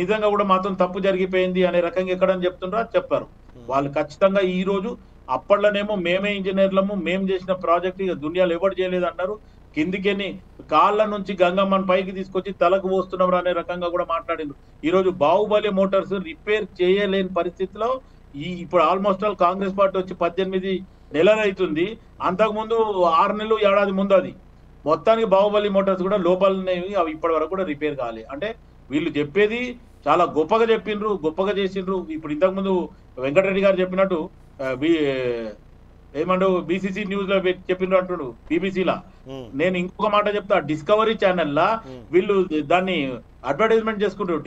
నిజంగా కూడా మాత్రం తప్పు జరిగిపోయింది అనే రకంగా ఎక్కడని చెప్తున్నారో చెప్పారు వాళ్ళు. ఖచ్చితంగా ఈ రోజు అప్పట్లోనేమో మేమే ఇంజనీర్లము, మేము చేసిన ప్రాజెక్ట్ ఇక దునియాలో ఎవరు చేయలేదు అన్నారు. కిందికెని కాళ్ళ నుంచి గంగమ్మని పైకి తీసుకొచ్చి తలకు పోస్తున్నారు అనే రకంగా కూడా మాట్లాడిండ్రు. ఈ రోజు బాహుబలి మోటార్స్ రిపేర్ చేయలేని పరిస్థితిలో ఇప్పుడు ఆల్మోస్ట్ ఆల్ కాంగ్రెస్ పార్టీ వచ్చి 18 నెలలు అవుతుంది. అంతకుముందు 6 నెలలు ఏడాది ముందు అది మొత్తానికి బాహుబలి మోటార్స్ కూడా లోపాలున్నాయి, అవి ఇప్పటి వరకు కూడా రిపేర్ కావాలి. అంటే వీళ్ళు చెప్పేది చాలా గొప్పగా చెప్పిండ్రు, గొప్పగా చేసిండ్రు. ఇప్పుడు ఇంతకుముందు వెంకటరెడ్డి గారు చెప్పినట్టు ఏమంటావు బీసీసీ న్యూస్ లో చెప్పిండ్రు అంటుడు బీబీసీలా. నేను ఇంకొక మాట చెప్తా, డిస్కవరీ ఛానల్లా వీళ్ళు దాన్ని అడ్వర్టైజ్మెంట్ చేసుకుంటారు.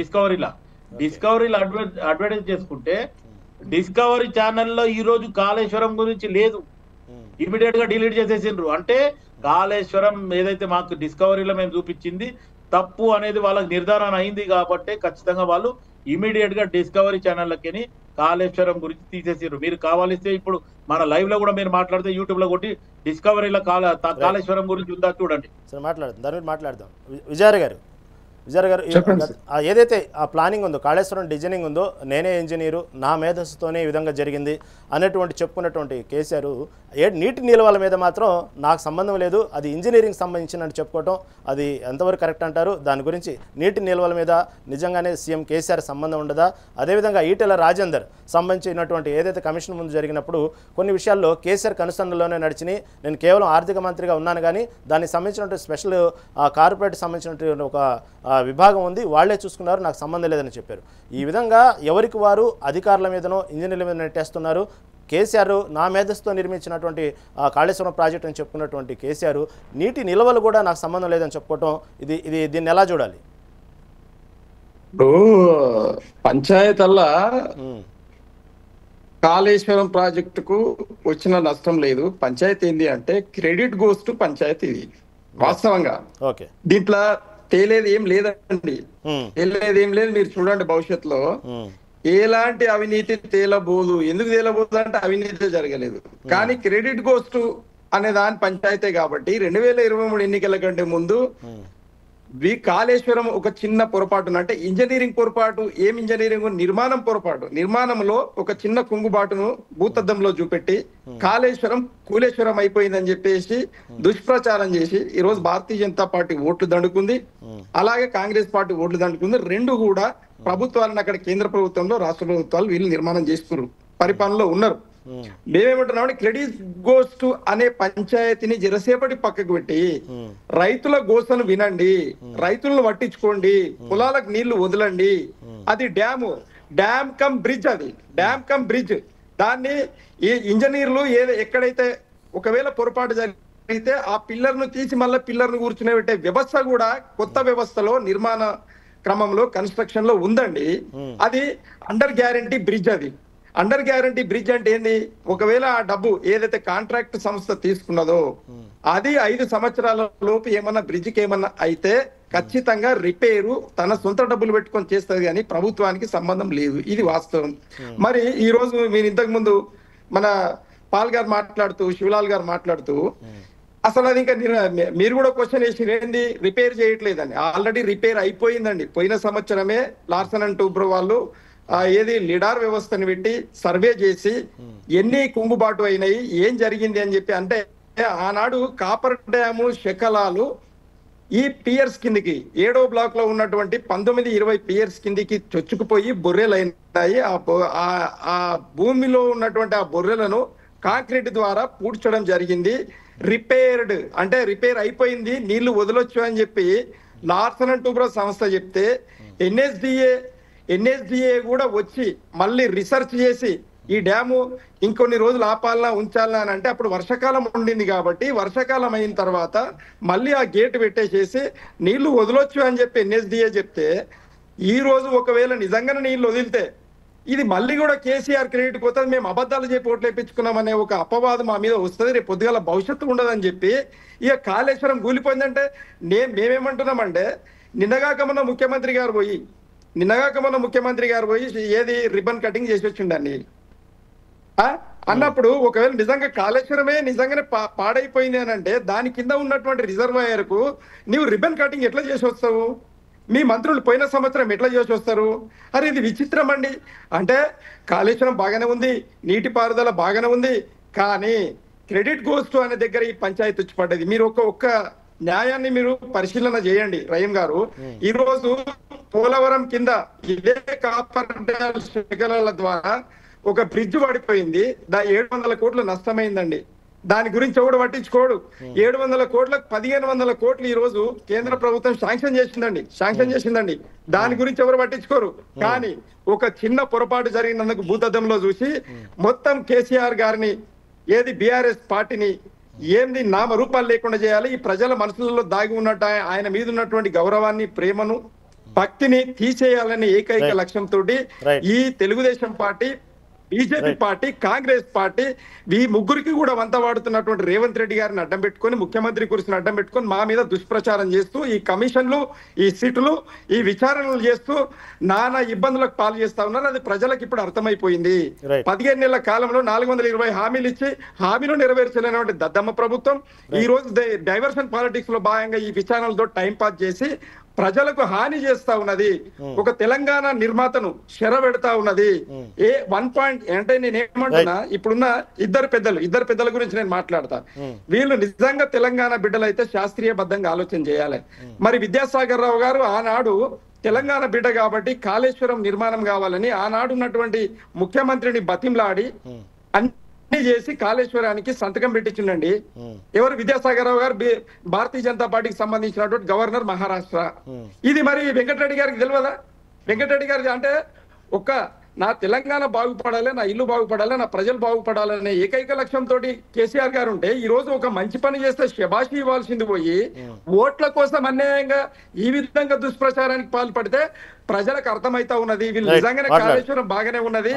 డిస్కవరీలో అడ్వర్టైజ్ చేసుకుంటే డిస్కవరీ ఛానల్లో ఈ రోజు కాళేశ్వరం గురించి లేదు, ఇమీడియట్ గా డిలీట్ చేసేసిండ్రు. అంటే కాళేశ్వరం ఏదైతే మాకు డిస్కవరీలో మేము చూపించింది తప్పు అనేది వాళ్ళకి నిర్ధారణ అయింది కాబట్టి ఖచ్చితంగా వాళ్ళు ఇమీడియట్ గా డిస్కవరీ ఛానళ్ళకి కాళేశ్వరం గురించి తీసేసారు. మీరు కావాలిస్తే ఇప్పుడు మన లైవ్ లో కూడా మీరు మాట్లాడితే యూట్యూబ్ లో కొట్టి డిస్కవరీలో కాళేశ్వరం గురించి ఉందా చూడండి. సరే మాట్లాడదాం, దాని గురించి మాట్లాడదాం. విజయ్ గారు ఏదైతే ఆ ప్లానింగ్ ఉందో, కాళేశ్వరం డిజైనింగ్ ఉందో, నేనే ఇంజనీరు, నా మేధస్సుతోనే ఈ విధంగా జరిగింది అనేటువంటి చెప్పుకున్నటువంటి కేసీఆర్ నీటి నిల్వల మీద మాత్రం నాకు సంబంధం లేదు, అది ఇంజనీరింగ్ సంబంధించినట్టు చెప్పుకోవటం అది ఎంతవరకు కరెక్ట్ అంటారు? దాని గురించి నీటి నిల్వల మీద నిజంగానే సీఎం కేసీఆర్ సంబంధం ఉండదా? అదేవిధంగా ఈటెల రాజేందర్ సంబంధించినటువంటి ఏదైతే కమిషన్ ముందు జరిగినప్పుడు కొన్ని విషయాల్లో కేసీఆర్ కనుసన్నలోనే నడిచినాయి, నేను కేవలం ఆర్థిక మంత్రిగా ఉన్నాను కానీ దానికి సంబంధించినటువంటి స్పెషల్ కార్పొరేట్ సంబంధించినటువంటి ఒక విభాగం ఉంది, వాళ్లే చూసుకున్నారు, నాకు సంబంధం లేదని చెప్పారు. ఈ విధంగా ఎవరికి వారు అధికారుల మీదనో ఇంజనీర్ల మీద నెట్టేస్తున్నారు. కేసీఆర్ నా మేధస్సుతో నిర్మించినటువంటి కాళేశ్వరం ప్రాజెక్ట్ అని చెప్పుకున్నటువంటి కేసీఆర్ నీటి నిల్వలు కూడా నాకు సంబంధం లేదని చెప్పుకోవటం దీన్ని ఎలా చూడాలి? పంచాయతల్లా కాళేశ్వరం ప్రాజెక్టుకు వచ్చిన నష్టం లేదు. పంచాయతీ ఏంది అంటే క్రెడిట్ గోస్ టు పంచాయతీ. ఇది వాస్తవంగా దీంట్లో తేలేది ఏం లేదండి, తేలేది ఏం లేదు. మీరు చూడండి భవిష్యత్తులో ఎలాంటి అవినీతి తేలబోదు. ఎందుకు తేలబోదు అంటే అవినీతి జరగలేదు, కానీ క్రెడిట్ గోస్ టు అనే దాని పంచాయతీ కాబట్టి 2023 ఎన్నికల కంటే ముందు కాళేశ్వరం ఒక చిన్న పొరపాటు, అంటే ఇంజనీరింగ్ పొరపాటు. ఏం ఇంజనీరింగ్? నిర్మాణం పొరపాటు. నిర్మాణంలో ఒక చిన్న కుంగుబాటును భూతద్దంలో చూపెట్టి కాళేశ్వరం కూలేశ్వరం అయిపోయిందని చెప్పేసి దుష్ప్రచారం చేసి ఈ రోజు భారతీయ జనతా పార్టీ ఓట్లు దండుకుంది, అలాగే కాంగ్రెస్ పార్టీ ఓట్లు దండుకుంది. రెండు కూడా ప్రభుత్వాలను అక్కడ కేంద్ర ప్రభుత్వంలో రాష్ట్ర ప్రభుత్వాలు వీళ్ళు నిర్మాణం చేసుకున్నారు, పరిపాలనలో ఉన్నారు. మేమేమంటున్నామంటే క్రెడిట్ గోస్ టు అనే పంచాయతీని జరసేపటి పక్కకు పెట్టి రైతుల గోసను వినండి, రైతులను పట్టించుకోండి, పొలాలకు నీళ్లు వదలండి. అది డ్యామ్ కమ్ బ్రిడ్జ్, అది డ్యామ్ కమ్ బ్రిడ్జ్. దాన్ని ఈ ఇంజనీర్లు ఎక్కడైతే ఒకవేళ పొరపాటు జరిగితే ఆ పిల్లర్ ను తీసి మళ్ళీ పిల్లర్ ను కూర్చునే పెట్టే వ్యవస్థ కూడా కొత్త వ్యవస్థలో నిర్మాణ క్రమంలో కన్స్ట్రక్షన్ లో ఉందండి. అది అండర్ గ్యారంటీ బ్రిడ్జ్. అది అండర్ గ్యారంటీ బ్రిడ్జ్ అంటే ఏంది? ఒకవేళ ఆ డబ్బు ఏదైతే కాంట్రాక్ట్ సంస్థ తీసుకున్నదో అది 5 సంవత్సరాల లోపు ఏమన్నా బ్రిడ్జికి ఏమన్నా అయితే ఖచ్చితంగా రిపేరు తన సొంత డబ్బులు పెట్టుకొని చేస్తుంది, కానీ ప్రభుత్వానికి సంబంధం లేదు. ఇది వాస్తవం. మరి ఈ రోజు మీరు ఇంతకు ముందు మన పాల్ గారు మాట్లాడుతూ, శివలాల్ గారు మాట్లాడుతూ అసలు అది ఇంకా మీరు కూడా క్వశ్చన్ వేసి ఏంది రిపేర్ చేయట్లేదని. ఆల్రెడీ రిపేర్ అయిపోయిందండి. పోయిన సంవత్సరమే లార్సన్ అండ్ టూబ్రో వాళ్ళు ఏది లిడార్ వ్యవస్థను పెట్టి సర్వే చేసి ఎన్ని కుంగుబాటు అయినాయి, ఏం జరిగింది అని చెప్పి. అంటే ఆనాడు కాపర్ డ్యాము శకలాలు ఈ పియర్స్ కిందికి 7వ బ్లాక్ లో ఉన్నటువంటి 19-20 పియర్స్ కిందికి చొచ్చుకుపోయి బొర్రెలు అయినాయి. ఆ భూమిలో ఉన్నటువంటి ఆ బొర్రెలను కాంక్రీట్ ద్వారా పూడ్చడం జరిగింది. రిపేర్డ్ అంటే రిపేర్ అయిపోయింది, నీళ్లు వదలొచ్చు అని చెప్పి లార్సన్ అండ్ టూబ్రో సంస్థ చెప్తే ఎన్ఎస్డిఏ కూడా వచ్చి మళ్ళీ రీసెర్చ్ చేసి ఈ డ్యాము ఇంకొన్ని రోజులు ఆపాలనా ఉంచాలనా అని అంటే అప్పుడు వర్షాకాలం ఉండింది కాబట్టి వర్షాకాలం అయిన తర్వాత మళ్ళీ ఆ గేట్ పెట్టేసేసి నీళ్లు వదలొచ్చు అని చెప్పి ఎన్ఎస్డిఏ చెప్తే ఈ రోజు ఒకవేళ నిజంగానే నీళ్లు వదిలితే ఇది మళ్ళీ కూడా కేసీఆర్ క్రెడిట్ పోతుంది, మేము అబద్ధాలు చెప్పి ఓట్లు వేయించుకున్నామనే ఒక అపవాదం మా మీద వస్తుంది, రేపు పొద్దుగాల భవిష్యత్తు ఉండదని చెప్పి ఇక కాళేశ్వరం కూలిపోయిందంటే మేమేమంటున్నామంటే నిన్నగాక మొన్న ముఖ్యమంత్రి గారు పోయి ఏది రిబన్ కటింగ్ చేసి వచ్చిండండి అన్నప్పుడు ఒకవేళ నిజంగా కాళేశ్వరమే నిజంగానే పాడైపోయింది అని అంటే దాని కింద ఉన్నటువంటి రిజర్వాయర్ కు నీవు రిబన్ కటింగ్ ఎట్లా చేసి వస్తావు? మీ మంత్రులు పోయిన సంవత్సరం ఎట్లా చేసి వస్తారు? అరే ఇది విచిత్రం అండి. అంటే కాళేశ్వరం బాగానే ఉంది, నీటిపారుదల బాగానే ఉంది, కానీ క్రెడిట్ గోస్ టు అనే దగ్గర ఈ పంచాయతీ వచ్చి పడ్డది. మీరు ఒక్క న్యాయాన్ని మీరు పరిశీలన చేయండి రహీం గారు. ఈ రోజు పోలవరం కింద ఇదే కాపర్ శకలాల ద్వారా ఒక బ్రిడ్జ్ పడిపోయింది, 700 కోట్లు నష్టమైందండి. దాని గురించి ఎవడు పట్టించుకోడు. 700 కోట్లకు 1500 కోట్లు ఈ రోజు కేంద్ర ప్రభుత్వం శాంక్షన్ చేసిందండి. దాని గురించి ఎవరు పట్టించుకోరు. కానీ ఒక చిన్న పొరపాటు జరిగినందుకు భూతద్దంలో చూసి మొత్తం కేసీఆర్ గారిని ఏది బీఆర్ఎస్ పార్టీని ఏంది నామరూపాలు లేకుండా చేయాలి, ఈ ప్రజల మనసులలో దాగి ఉన్నట్టు ఆయన మీద ఉన్నటువంటి గౌరవాన్ని, ప్రేమను, భక్తిని తీసేయాలనే ఏకైక Right. లక్ష్యంతో Right. ఈ Telugu Desam party, BJP Right. Party, Congress party ఈ ముగ్గురికి కూడా వంత వాడుతున్నటువంటి రేవంత్ రెడ్డి గారిని అడ్డం పెట్టుకొని, ముఖ్యమంత్రి కుర్చీని అడ్డం పెట్టుకొని మా మీద దుష్ప్రచారం చేస్తూ ఈ కమిషన్లు, ఈ సీట్లు, ఈ విచారణలు చేస్తూ నానా ఇబ్బందులకు పాలు చేస్తా ఉన్నారు. అది ప్రజలకు ఇప్పుడు అర్థమైపోయింది. Right. 15 నెలల కాలంలో 420 హామీలు ఇచ్చి హామీలు నెరవేర్చలేనటువంటి దద్దమ్మ ప్రభుత్వం ఈ రోజు డైవర్షన్ పాలిటిక్స్ లో భాగంగా ఈ విచారణలతో టైం పాస్ చేసి ప్రజలకు హాని చేస్తా ఉన్నది. ఒక తెలంగాణ నిర్మాతను శర పెడతా ఉన్నది. ఏ 1 పాయింట్ అంటే నేను ఏమంటున్నా, ఇప్పుడున్న ఇద్దరు పెద్దల గురించి నేను మాట్లాడతా. వీళ్ళు నిజంగా తెలంగాణ బిడ్డలైతే శాస్త్రీయబద్ధంగా ఆలోచన చేయాలి. మరి విద్యాసాగర్ రావు గారు ఆనాడు తెలంగాణ బిడ్డ కాబట్టి కాళేశ్వరం నిర్మాణం కావాలని ఆనాడు ఉన్నటువంటి ముఖ్యమంత్రిని బతింలాడి అన్ని చేసి కాళేశ్వరానికి సంతకం పెట్టించిండండి. ఎవరు? విద్యాసాగర్ రావు గారు, భారతీయ జనతా పార్టీకి సంబంధించినటువంటి గవర్నర్ మహారాష్ట్ర. ఇది మరి వెంకటరెడ్డి గారికి తెలియదా? వెంకటరెడ్డి గారికి అంటే నా తెలంగాణ బాగుపడాలి, నా ఇల్లు బాగుపడాలి, నా ప్రజలు బాగుపడాలనే ఏకైక లక్ష్యంతో కేసీఆర్ గారు ఉంటే ఈ రోజు ఒక మంచి పని చేస్తే శబాషి ఇవ్వాల్సింది పోయి ఓట్ల కోసం అన్యాయంగా ఈ విధంగా దుష్ప్రచారానికి పాల్పడితే ప్రజలకు అర్థమైతా ఉన్నది వీళ్ళు నిజంగానే కాళేశ్వరం బాగానే ఉన్నది.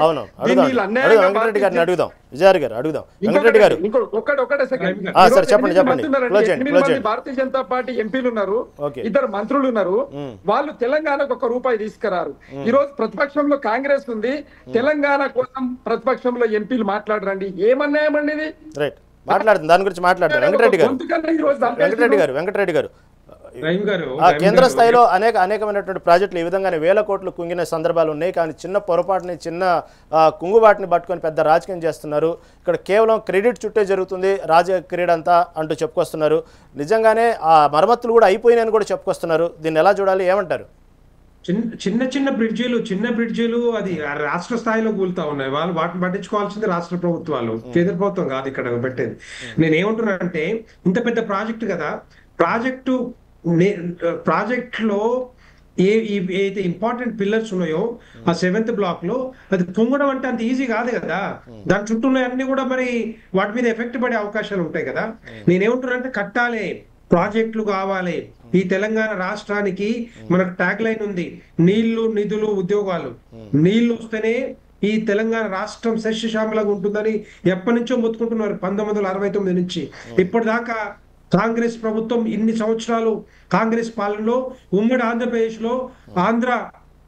భారతీయ జనతా పార్టీ ఎంపీలు ఉన్నారు, 2 మంత్రులు ఉన్నారు, వాళ్ళు తెలంగాణకు 1 రూపాయి తీసుకురారు. ఈ రోజు ప్రతిపక్షంలో కాంగ్రెస్ ఉంది, తెలంగాణ కోసం ప్రతిపక్షంలో ఎంపీలు మాట్లాడరండి. ఏమన్నాయమండి ఇది? మాట్లాడుతుంది దాని గురించి మాట్లాడతారు వెంకటరెడ్డి గారు. కేంద్ర స్థాయిలో అనేకమైనటువంటి ప్రాజెక్టులు ఈ విధంగానే 1000 కోట్లు కుంగిన సందర్భాలు ఉన్నాయి. కానీ చిన్న పొరపాటుని, చిన్న కుంగుబాటుని పట్టుకొని పెద్ద రాజకీయం చేస్తున్నారు. ఇక్కడ కేవలం క్రెడిట్ చుట్టే జరుగుతుంది రాజకీయ క్రీడ అంతా అంటూ చెప్పుకొస్తున్నారు. నిజంగానే ఆ మరమ్మతులు కూడా అయిపోయినాయని కూడా చెప్పుకొస్తున్నారు. దీన్ని ఎలా చూడాలి, ఏమంటారు? చిన్న బ్రిడ్జీలు అది రాష్ట్ర స్థాయిలో కూలుతా ఉన్నాయి. వాళ్ళు వాటిని పట్టించుకోవాల్సింది రాష్ట్ర ప్రభుత్వాలు, కేంద్ర ప్రభుత్వం కాదు ఇక్కడ పెట్టేది. నేను ఏమంటున్నానంటే, ఇంత పెద్ద ప్రాజెక్టు కదా, ప్రాజెక్ట్ లో ఏదైతే ఇంపార్టెంట్ పిల్లర్స్ ఉన్నాయో ఆ 7th బ్లాక్ లో అది పొంగడం అంటే అంత ఈజీ కాదు కదా. దాని చుట్టూ అన్ని కూడా మరి వాటి మీద ఎఫెక్ట్ పడే అవకాశాలు ఉంటాయి కదా. నేనేమంటున్నానంటే, కట్టాలి, ప్రాజెక్టులు కావాలి. ఈ తెలంగాణ రాష్ట్రానికి మనకు ట్యాగ్ లైన్ ఉంది, నీళ్లు, నిధులు, ఉద్యోగాలు. నీళ్లు వస్తేనే ఈ తెలంగాణ రాష్ట్రం సస్యశ్యామలంగా ఉంటుందని ఎప్పటి నుంచో మొత్తుకుంటున్నారు. 1969 నుంచి ఇప్పటిదాకా కాంగ్రెస్ ప్రభుత్వం ఇన్ని సంవత్సరాలు కాంగ్రెస్ పాలనలో ఉమ్మడి ఆంధ్రప్రదేశ్ లో ఆంధ్ర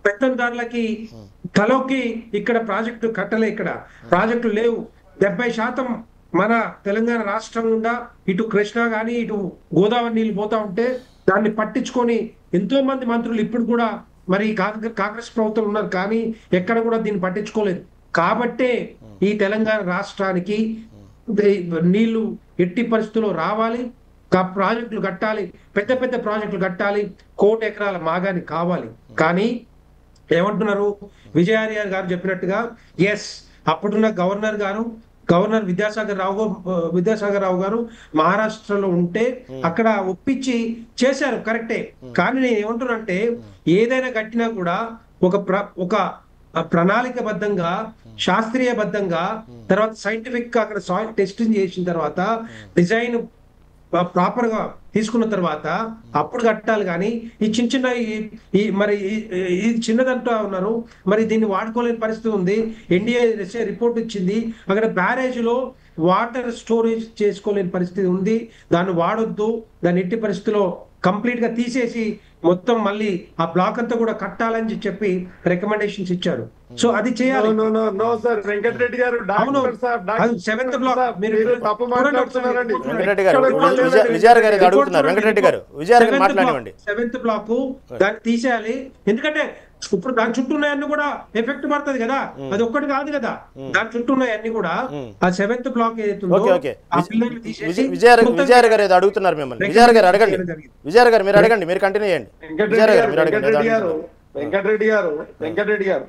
పెత్తందారులకి కలోకి ఇక్కడ ప్రాజెక్టు కట్టలే, ఇక్కడ ప్రాజెక్టులు లేవు. 70% మన తెలంగాణ రాష్ట్రం గుండా ఇటు కృష్ణా కానీ ఇటు గోదావరి నీళ్ళు పోతా ఉంటే దాన్ని పట్టించుకొని ఎంతో మంది మంత్రులు ఇప్పుడు కూడా మరి కాంగ్రెస్ ప్రభుత్వం ఉన్నారు, కానీ ఎక్కడ కూడా దీన్ని పట్టించుకోలేదు. కాబట్టే ఈ తెలంగాణ రాష్ట్రానికి నీళ్లు ఎట్టి పరిస్థితుల్లో రావాలి, ప్రాజెక్టులు కట్టాలి, పెద్ద ప్రాజెక్టులు కట్టాలి, 1 కోటి ఎకరాల మాగాని కావాలి. కానీ ఏమంటున్నారు, విజయార్య గారు చెప్పినట్టుగా, ఎస్ అప్పుడున్న గవర్నర్ విద్యాసాగర్ రావు గారు మహారాష్ట్రలో ఉంటే అక్కడ ఒప్పించి చేశారు, కరెక్టే. కానీ నేను ఏమంటున్నానంటే, ఏదైనా కట్టినా కూడా ఒక ప్రణాళికబద్ధంగా, శాస్త్రీయబద్ధంగా, తర్వాత సైంటిఫిక్ గా అక్కడ సాయిల్ టెస్టింగ్ చేసిన తర్వాత డిజైన్ ప్రాపర్ గా తీసుకున్న తర్వాత అప్పుడు కట్టాలి. కానీ ఈ చిన్న ఈ చిన్నదంటూ ఉన్నారు, మరి దీన్ని వాడుకోలేని పరిస్థితి ఉంది. ఎన్డీఏ రిపోర్ట్ ఇచ్చింది, అక్కడ బ్యారేజ్ లో వాటర్ స్టోరేజ్ చేసుకోలేని పరిస్థితి ఉంది, దాన్ని వాడొద్దు, దాన్ని ఎట్టి పరిస్థితిలో కంప్లీట్ గా తీసేసి మొత్తం మళ్ళీ ఆ బ్లాక్ అంతా కూడా కట్టాలని చెప్పి రికమెండేషన్స్ ఇచ్చారు. సో అది చేయాలి. వెంకటరెడ్డి గారు, సెవెంత్ బ్లాక్ దాన్ని తీసేయాలి. ఎందుకంటే ఇప్పుడు దాని చుట్టూ ఉన్నాయన్నీ కూడా ఎఫెక్ట్ పడుతుంది కదా, అది ఒక్కటి కాదు కదా, దాని చుట్టూ ఉన్నాయన్నీ కూడా ఆ 7th బ్లాక్ ఏదైతుందో విజయార్ గారు ఏదో అడుగుతున్నారు మిమ్మల్ని. విజయార్ గారు అడగండి, విజయార్ గారు మీరు అడగండి, మీరు కంటిన్యూ చేయండి. వెంకటరెడ్డి గారు,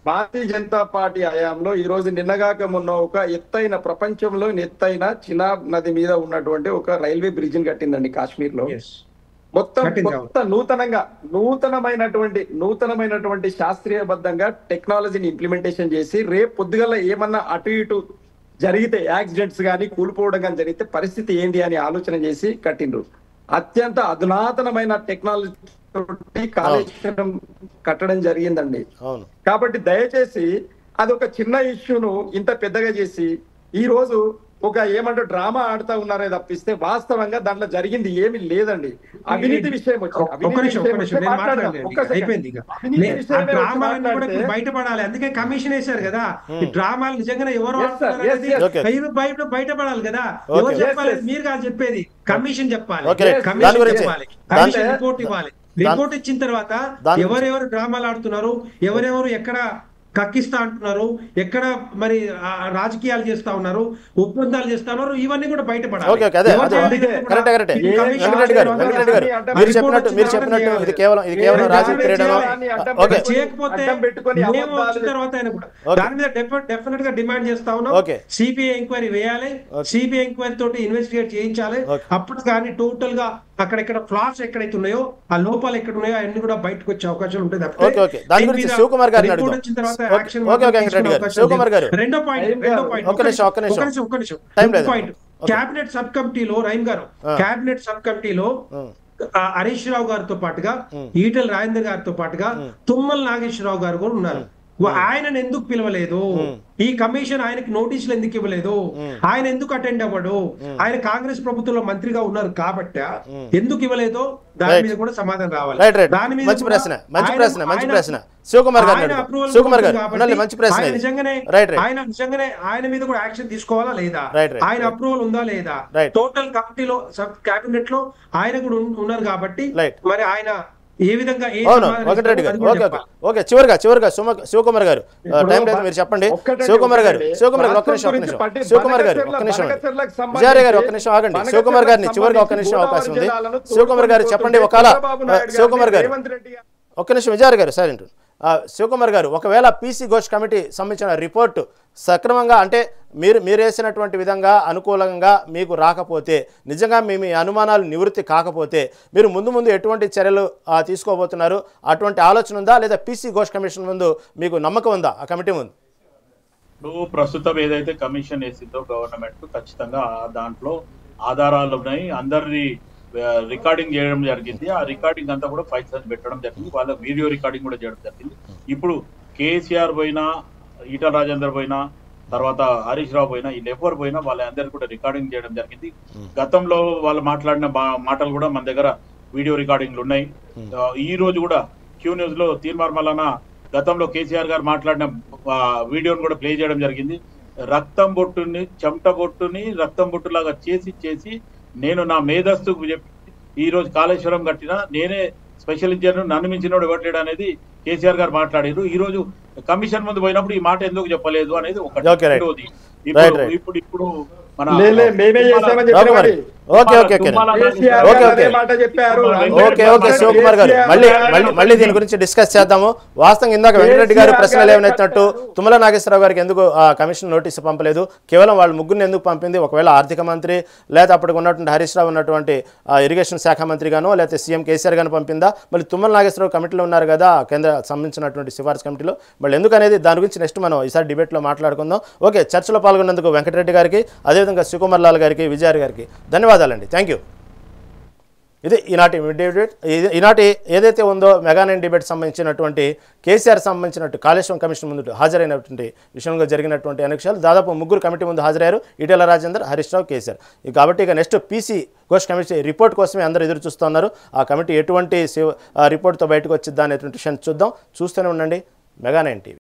భారతీయ జనతా పార్టీ హయాంలో ఈ రోజు నిన్నగాక మొన్న ఒక ఎత్తైన, ప్రపంచంలో ఎత్తైన చినాబ్ నది మీద ఉన్నటువంటి ఒక రైల్వే బ్రిడ్జిని కట్టిందండి కాశ్మీర్ లో. మొత్తం నూతనమైనటువంటి శాస్త్రీయబద్ధంగా టెక్నాలజీని ఇంప్లిమెంటేషన్ చేసి రేపు పొద్దుగల ఏమన్నా అటు ఇటు జరిగితే యాక్సిడెంట్స్ కానీ కూలిపోవడం కానీ జరిగితే పరిస్థితి ఏంటి అని ఆలోచన చేసి కట్టిండ్రు. అత్యంత అధునాతనమైన టెక్నాలజీ కాళేశ్వరం కట్టడం జరిగిందండి. కాబట్టి దయచేసి అది ఒక చిన్న ఇష్యూను ఇంత పెద్దగా చేసి ఈ రోజు ఒక ఏమంటారు డ్రామా ఆడుతా ఉన్నారే తప్పిస్తే వాస్తవంగా దాంట్లో జరిగింది ఏమీ లేదండి. అవినీతి విషయం బయటపడాలి, అందుకే కమిషన్ వేశారు కదా. ఈ డ్రామాలు నిజంగానే ఎవరు బయటపడాలి కదా. ఎవరు చెప్పాలి? మీరు కాదు చెప్పేది, కమిషన్ చెప్పాలి. కమిషన్ చెప్పాలి, కమిషన్ రిపోర్ట్ ఇవ్వాలి. రిపోర్ట్ ఇచ్చిన తర్వాత ఎవరెవరు డ్రామాలు ఆడుతున్నారు, ఎవరెవరు ఎక్కడ కక్కిస్తా అంటున్నారు, ఎక్కడ మరి రాజకీయాలు చేస్తా ఉన్నారు, ఒప్పందాలు చేస్తా ఉన్నారు, ఇవన్నీ కూడా బయటపడాలి. చేయకపోతే మేము వచ్చిన తర్వాత ఆయన కూడా దాని మీద డెఫినెట్ గా డిమాండ్ చేస్తా ఉన్నాం. సిబిఐ ఎంక్వైరీ వేయాలి, సిబిఐ ఎంక్వైరీ తోటి ఇన్వెస్టిగేట్ చేయించాలి. అప్పుడు కానీ టోటల్ గా అక్కడెక్కడ ఫ్లాట్స్ ఎక్కడైతే ఉన్నాయో, ఆ లోపాలు ఎక్కడ ఉన్నాయో అన్ని కూడా బయటకు వచ్చే అవకాశం ఉంటుంది. క్యాబినెట్ సబ్ కమిటీలో రహీం గారు, క్యాబినెట్ సబ్ కమిటీలో హరీష్ రావు గారితో పాటుగా ఈటెల రాజేందర్ గారితో పాటుగా తుమ్మల నాగేశ్వరరావు గారు కూడా ఉన్నారు. ఆయనను ఎందుకు పిలవలేదు? ఈ కమిషన్ ఆయనకి నోటీసులు ఎందుకు ఇవ్వలేదు? ఆయన ఎందుకు అటెండ్ అవ్వడు? ఆయన కాంగ్రెస్ ప్రభుత్వంలో మంత్రిగా ఉన్నారు కాబట్టి ఎందుకు ఇవ్వలేదో దాని మీద కూడా సమాధానం రావాలి. దాని మీద ఆయన మీద కూడా యాక్షన్ తీసుకోవాలా లేదా? ఆయన అప్రూవల్ ఉందా లేదా? టోటల్ కమిటీలో కేబినెట్ లో ఆయన కూడా ఉన్నారు కాబట్టి మరి ఆయన ఏ విధంగా చివరిగా శివకుమార్ గారు టైం లేదు, మీరు చెప్పండి. శివకుమార్ గారు విజయారాయ్ గారు ఒక్క నిమిషం ఆగండి. శివకుమార్ గారిని చివరిగా ఒక్క నిమిషం అవకాశం ఉంది. శివకుమార్ గారు చెప్పండి. ఒకవేళ శివకుమార్ గారు ఒక్క నిమిషం, విజయారాయ్ గారు సరే శివకుమార్ గారు, ఒకవేళ పీసీ ఘోష్ కమిటీ సంబంధించిన రిపోర్టు సక్రమంగా అంటే మీరు వేసినటువంటి విధంగా అనుకూలంగా మీకు రాకపోతే, నిజంగా మీ అనుమానాలు నివృత్తి కాకపోతే మీరు ముందు ఎటువంటి చర్యలు తీసుకోబోతున్నారు? అటువంటి ఆలోచన ఉందా, లేదా పీసీ ఘోష్ కమిషన్ ముందు మీకు నమ్మకం ఉందా ఆ కమిటీ ముందు? ఇప్పుడు ప్రస్తుతం ఏదైతే కమిషన్ వేసిందో గవర్నమెంట్, ఖచ్చితంగా దాంట్లో ఆధారాలు ఉన్నాయి. అందరినీ రికార్డింగ్ చేయడం జరిగింది. ఆ రికార్డింగ్ అంతా కూడా ఫైల్స్ పెట్టడం జరిగింది. వాళ్ళ వీడియో రికార్డింగ్ కూడా చేయడం జరిగింది. ఇప్పుడు కేసీఆర్ పోయినా, ఈటల రాజేందర్ పోయినా, తర్వాత హరీష్ రావు పోయినా, వీళ్ళు ఎవరు పోయినా వాళ్ళందరికీ కూడా రికార్డింగ్ చేయడం జరిగింది. గతంలో వాళ్ళు మాట్లాడిన మాటలు కూడా మన దగ్గర వీడియో రికార్డింగ్లు ఉన్నాయి. ఈ రోజు కూడా క్యూ న్యూస్ లో తీర్మార్మలన గతంలో కేసీఆర్ గారు మాట్లాడిన వీడియోను కూడా ప్లే చేయడం జరిగింది. రక్తం బొట్టుని, చెమట బొట్టుని రక్తం బొట్టులాగా చేసి నేను నా మేధస్సుకు చెప్పి ఈ రోజు కాళేశ్వరం కట్టినా, నేనే స్పెషల్ ఇంజనీర్, నన్ను మించినోడు ఇవ్వట్లేడు అనేది కేసీఆర్ గారు మాట్లాడారు. ఈ రోజు కమిషన్ ముందు పోయినప్పుడు ఈ మాట ఎందుకు చెప్పలేదు అనేది ఒకటి. ఇప్పుడు శివకుమార్ గారు మళ్ళీ దీని గురించి డిస్కస్ చేద్దాము. వాస్తవంగా ఇందాక వెంకటరెడ్డి గారు ప్రశ్నలు ఏమనెత్తినట్టు తుమ్మల నాగేశ్వరరావు గారికి ఎందుకు కమిషన్ నోటీసు పంపలేదు, కేవలం వాళ్ళు ముగ్గురిని ఎందుకు పంపింది? ఒకవేళ ఆర్థిక మంత్రి లేదా అప్పటికి ఉన్నటువంటి హరీష్ రావు ఉన్నటువంటి ఇరిగేషన్ శాఖ మంత్రి గానో లేకపోతే సీఎం కేసీఆర్ గాను పంపిందా? మళ్ళీ తుమ్మల నాగేశ్వరరావు కమిటీలో ఉన్నారు కదా కేంద్ర సంబంధించినటువంటి సిఫార్సు కమిటీలో, మళ్ళీ ఎందుకు అనేది దాని గురించి నెక్స్ట్ మనం ఈసారి డిబేట్లో మాట్లాడుకుందాం. ఓకే, చర్చలో పాల్గొన్నందుకు వెంకటరెడ్డి గారికి, అదేవిధంగా శివకుమార్ లాల్ గారికి, విజయారి గారికి ధన్యవాదాలండి. Thank you. ఇది ఈనాటి డిబేట్. ఈనాటి ఏదైతే ఉందో మెగా 9 డిబేట్ సంబంధించినటువంటి కేసీఆర్ సంబంధించినట్టు కాళేశ్వరం కమిషన్ ముందు హాజరైనటువంటి విషయంలో జరిగినటువంటి అనేక దాదాపు ముగ్గురు కమిటీ ముందు హాజరయ్యారు, ఈటెల రాజేందర్, హరీష్ రావు, కేసీఆర్. కాబట్టి ఇక next PC Ghosh committee report కోసమే అందరూ ఎదురు చూస్తున్నారు. ఆ కమిటీ ఎటువంటి రిపోర్ట్తో బయటకు వచ్చిద్దా అనేటువంటి విషయాన్ని చూద్దాం. చూస్తూనే ఉండండి మెగా 9 టీవీ.